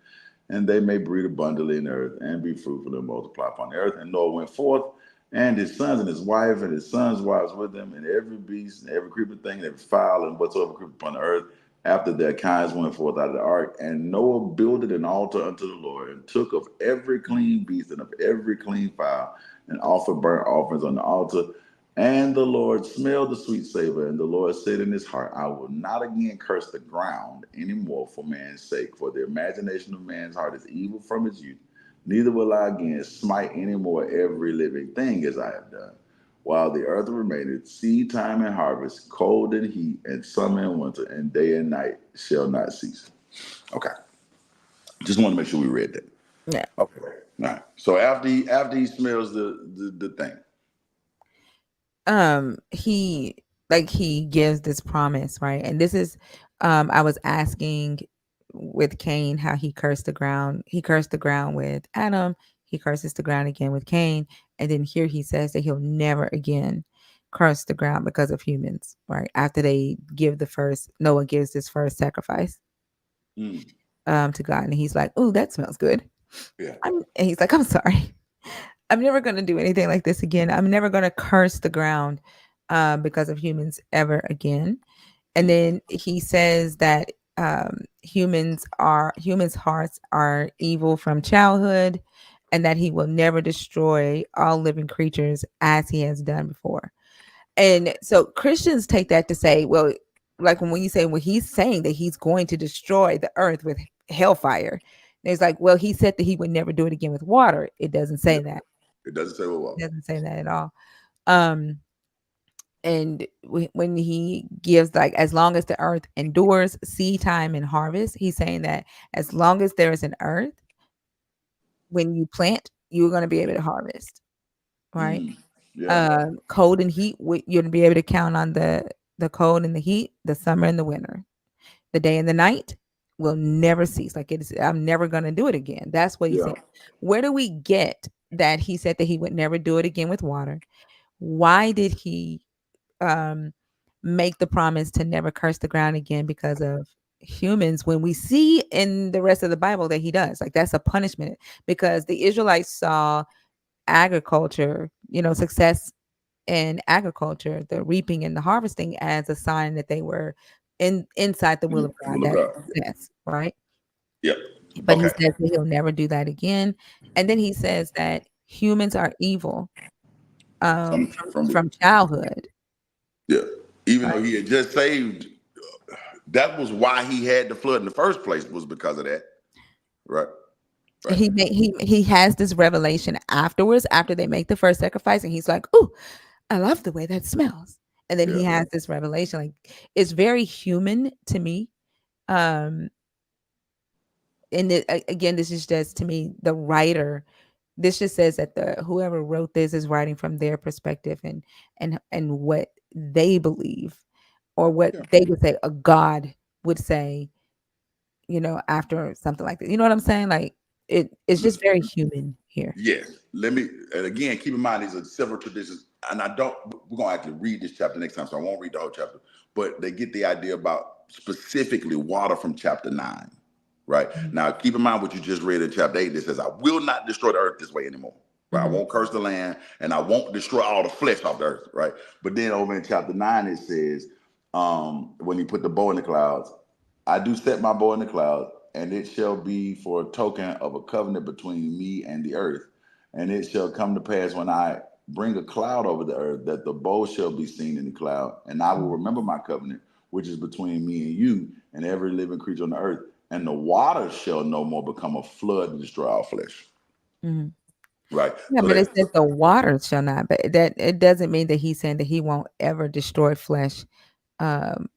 And they may breed abundantly in the earth, and be fruitful and multiply upon the earth." And Noah went forth, and his sons and his wife and his sons' wives with him, and every beast and every creeping thing, and every fowl and whatsoever creepeth upon the earth, after their kinds went forth out of the ark. And Noah builded an altar unto the Lord, and took of every clean beast and of every clean fowl, and offered burnt offerings on the altar. And the Lord smelled the sweet savor, and the Lord said in his heart, "I will not again curse the ground any more for man's sake, for the imagination of man's heart is evil from his youth. Neither will I again smite any more every living thing as I have done. While the earth remaineth, seed time and harvest, cold and heat, and summer and winter, and day and night shall not cease." Okay. Just want to make sure we read that. Yeah. Okay. All right. So after he smells the thing. He gives this promise, right? And this is, I was asking with Cain how he cursed the ground. He cursed the ground with Adam. He curses the ground again with Cain, and then here he says that he'll never again curse the ground because of humans, right? After they give the first, Noah gives this first sacrifice Mm. to God, and he's like, "Oh, that smells good." Yeah. And he's like, "I'm sorry, I'm never going to do anything like this again. I'm never going to curse the ground because of humans ever again." And Mm. then he says that humans' hearts are evil from childhood, and that he will never destroy all living creatures as he has done before. And so Christians take that to say, well, like when you say, well, he's saying that he's going to destroy the earth with hellfire. It's like, well, he said that he would never do it again with water. It doesn't say Yeah. that. It doesn't say It what. doesn't say that at all. Um, and when he gives, like, as long as the earth endures seed time and harvest, he's saying that as long as there is an earth, when you plant, you're going to be able to harvest, right? Mm. Yeah. Cold and heat, you're going to be able to count on the cold and the heat, the summer and the winter, the day and the night will never cease. Like, it's, I'm never going to do it again. That's what he Yeah. said. Where do we get that he said that he would never do it again with water? Why did he um make the promise to never curse the ground again because of humans, when we see in the rest of the Bible that he does? Like, that's a punishment, because the Israelites saw agriculture, success in agriculture, the reaping and the harvesting, as a sign that they were inside the will of God, Will of that God. success, right? Yep. But he Okay. says that he'll never do that again. And then he says that humans are evil From from childhood, yeah. Even though right? he had just saved, that was why he had the flood in the first place, was because of that. Right. Right. He has this revelation afterwards, after they make the first sacrifice, and he's like, "Oh, I love the way that smells." And then Yeah. he has this revelation. Like, it's very human to me. Um, and again, this is just, to me, the writer. This just says that the whoever wrote this is writing from their perspective, and what they believe, or what Yeah. they would say a God would say, after something like that. You know what I'm saying? Like, it's just very human here. Yes. Let me, and again, keep in mind these are several traditions, and I don't. We're gonna actually read this chapter next time, so I won't read the whole chapter. But they get the idea about specifically water from chapter 9. Right now, keep in mind what you just read in chapter 8. That says, "I will not destroy the earth this way anymore. Right? I Mhm, won't curse the land, and I won't destroy all the flesh off the earth." Right. But then over in chapter 9, it says, when he put the bow in the clouds, "I do set my bow in the clouds, and it shall be for a token of a covenant between me and the earth. And it shall come to pass when I bring a cloud over the earth that the bow shall be seen in the cloud, and I will mhm, remember my covenant, which is between me and you and every living creature on the earth. And the waters shall no more become a flood to destroy all flesh." mhm. Right. Yeah, So but it that says the waters shall not. But that, it doesn't mean that he's saying that he won't ever destroy flesh. Um,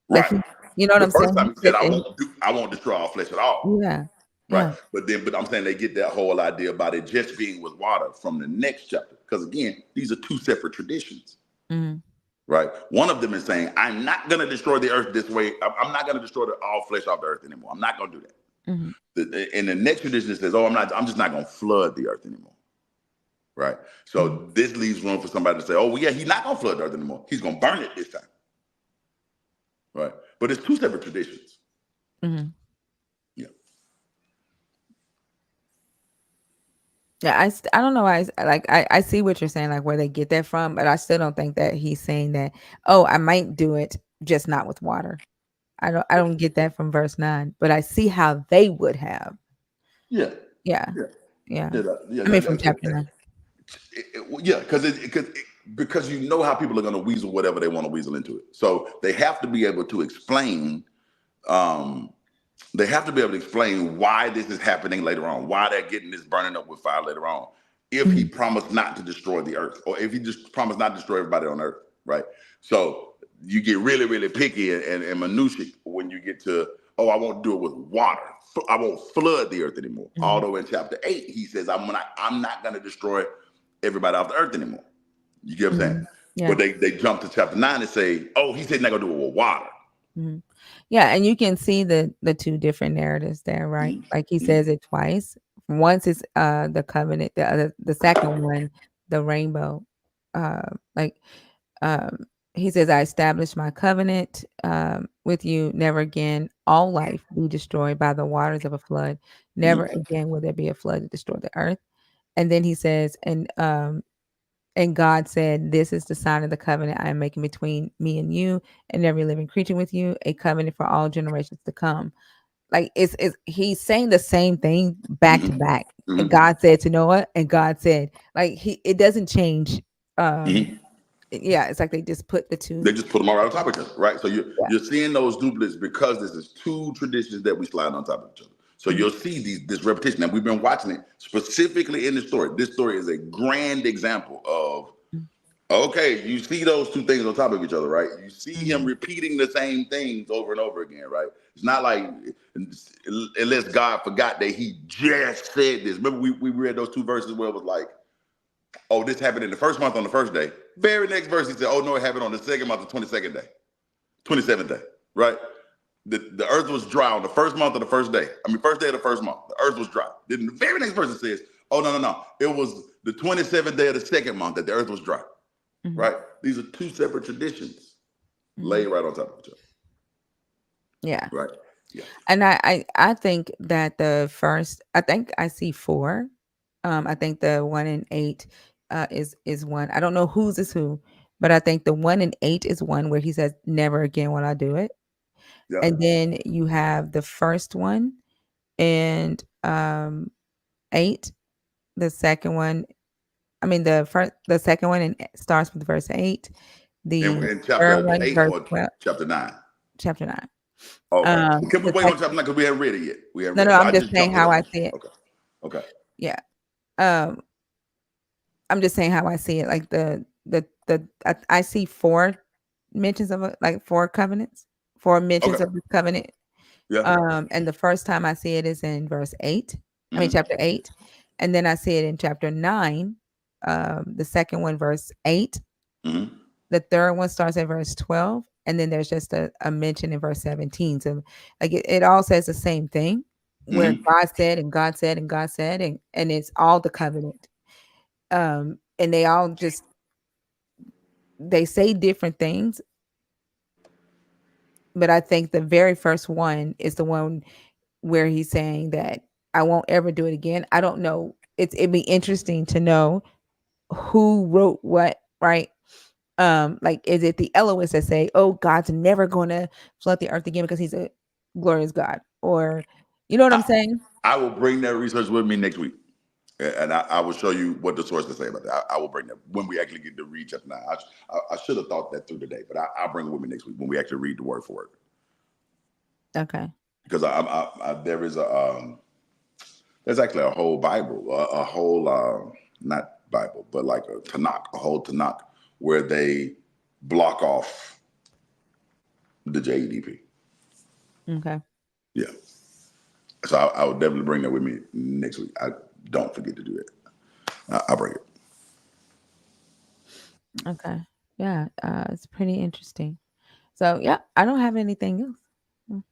like, right. you know what The I'm first saying? time He he said said, that he, I won't destroy all flesh at all. yeah, Right. yeah, But I'm saying they get that whole idea about it just being with water from the next chapter. Because again, these are two separate traditions. mhm, Right. One of them is saying, "I'm not going to destroy the earth this way. I'm not going to destroy all flesh off the earth anymore. I'm not going to do that." mhm, And the next tradition it says, "Oh, I'm just not going to flood the earth anymore." Right. mhm, So this leaves room for somebody to say, "Oh, well, yeah, he's not going to flood the earth anymore. He's going to burn it this time." Right. But it's two separate traditions. mhm. Yeah. Yeah, I don't know why. Like, I see what you're saying, like where they get that from, but I still don't think that he's saying that. Oh, I might do it, just not with water. I don't get that from verse 9, but I see how they would have. Yeah. Yeah, Yeah. yeah. Yeah. I mean, from chapter 9. Yeah, because you know how people are going to weasel whatever they want to weasel into it. So they have to be able to explain. Um, they have to be able to explain why this is happening later on, why they're getting this burning up with fire later on. If he Mhm, promised not to destroy the earth, or if he just promised not to destroy everybody on earth, right? So you get really, really picky and minutiae when you get to, "Oh, I won't do it with water. I won't flood the earth anymore." mhm, Although in chapter 8, he says, I'm not going to destroy everybody off the earth anymore." You get what I'm saying? mhm. Yeah. But they jump to chapter 9 and say, "Oh, he said not going to do it with water." Mhm. Yeah, and you can see the two different narratives there, right? Like, he Mm-hmm. says it twice. Once is the covenant, the second one, the rainbow. Like, he says, I established my covenant with you. Never again all life be destroyed by the waters of a flood. Never Mhm. again will there be a flood to destroy the earth. And then he says, and God said, this is the sign of the covenant I am making between me and you and every living creature with you, a covenant for all generations to come. Like it's he's saying the same thing back to Mhm. back. And Mhm. God said to Noah, and God said, like it doesn't change. Um, Mhm. yeah, it's like they just put the They two. just put them all right on top of each other, right? So Yeah. you're seeing those duplicates because this is two traditions that we slide on top of each other. So Mhm. you'll see this repetition. And we've been watching it specifically in the story. This story is a grand example of okay, you see those two things on top of each other, right? You see him Mhm. repeating the same things over and over again, right? It's not like unless God forgot that he just said this. Remember, we read those two verses where it was like, oh, this happened in the first month on the first day. Very next verse, he said, oh, no, it happened on the second month, the 22nd day, 27th day, right? The earth was dry on the first month of the first day. I mean, first day of the first month, the earth was dry. Then the very next verse it says, oh, no, no, no. It was the 27th day of the second month that the earth was dry, Mhm. right? These are two separate traditions laid Mhm. right on top of each other, Yeah. right? Yeah. And I think that the first, I think I see four. I think the 1 and 8 is one. I don't know whose is who, but I think the 1 and 8 is one where he says, "Never again will I do it." Yeah. And then you have the first one and 8. The second one, I mean the second one and starts with verse 8. The In third chapter one, 8 verse or 12, chapter 9? chapter 9. Okay. Can we The wait on chapter second, 9? Because we haven't read it yet. We haven't no, read no, it. But I'm I just just saying jumped in how on I this. see it. Okay. Okay. Yeah. Um, I'm just saying how I see it. Like I see four mentions of like four covenants, four mentions Okay. of the covenant. Yeah. And the first time I see it is in verse 8. I mean Mm-hmm. chapter 8. And then I see it in chapter 9. The second one, verse 8. Mm-hmm. The third one starts at verse 12. And then there's just a mention in verse 17. So like it all says the same thing where Mm-hmm. God said and God said and God said and it's all the covenant. And they all just they say different things, but I think the very first one is the one where he's saying that I won't ever do it again. I don't know. It'd be interesting to know who wrote what, right? Like is it the Elohists that say, "Oh, God's never going to flood the earth again because he's a glorious God," or you know what I'm I, saying? I will bring that research with me next week. And I will show you what the sources say about that. I will bring that when we actually get to read chapter 9. I should have thought that through today, but I'll bring it with me next week when we actually read the word for word. Okay. Because there is there's actually a whole Bible, a whole not Bible, but like a Tanakh, a whole Tanakh, where they block off the JEDP. Okay. Yeah, so I would definitely bring that with me next week. I don't forget to do that. I'll bring it. Okay. Yeah. It's pretty interesting. So yeah, I don't have anything else. Mm.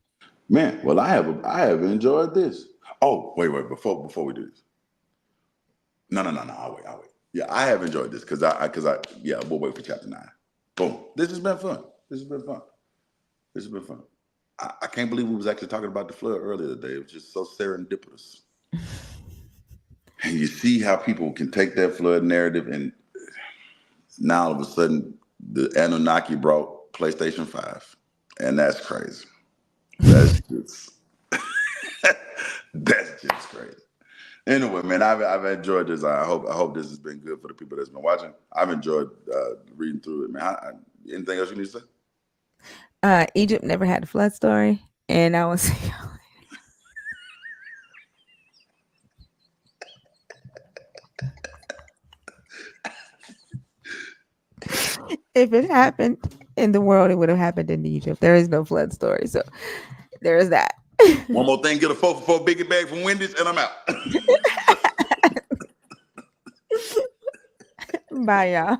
Man, well, I have enjoyed this. Oh, wait, before we do this, no, I'll wait. Yeah, I have enjoyed this yeah, we'll wait for chapter 9. Boom. This has been fun. This has been fun. This has been fun. I can't believe we was actually talking about the flood earlier today. It was just so serendipitous. And you see how people can take that flood narrative and now all of a sudden the Anunnaki brought PlayStation 5. And that's crazy. That's just that's just crazy. Anyway, man, I've enjoyed this. I hope this has been good for the people that's been watching. I've enjoyed reading through it, man. Anything else you need to say? Egypt never had a flood story, and I was if it happened in the world, it would have happened in Egypt. There is no flood story, so there is that. One more thing, get a 4 for 4 biggie bag from Wendy's, and I'm out. Bye, y'all.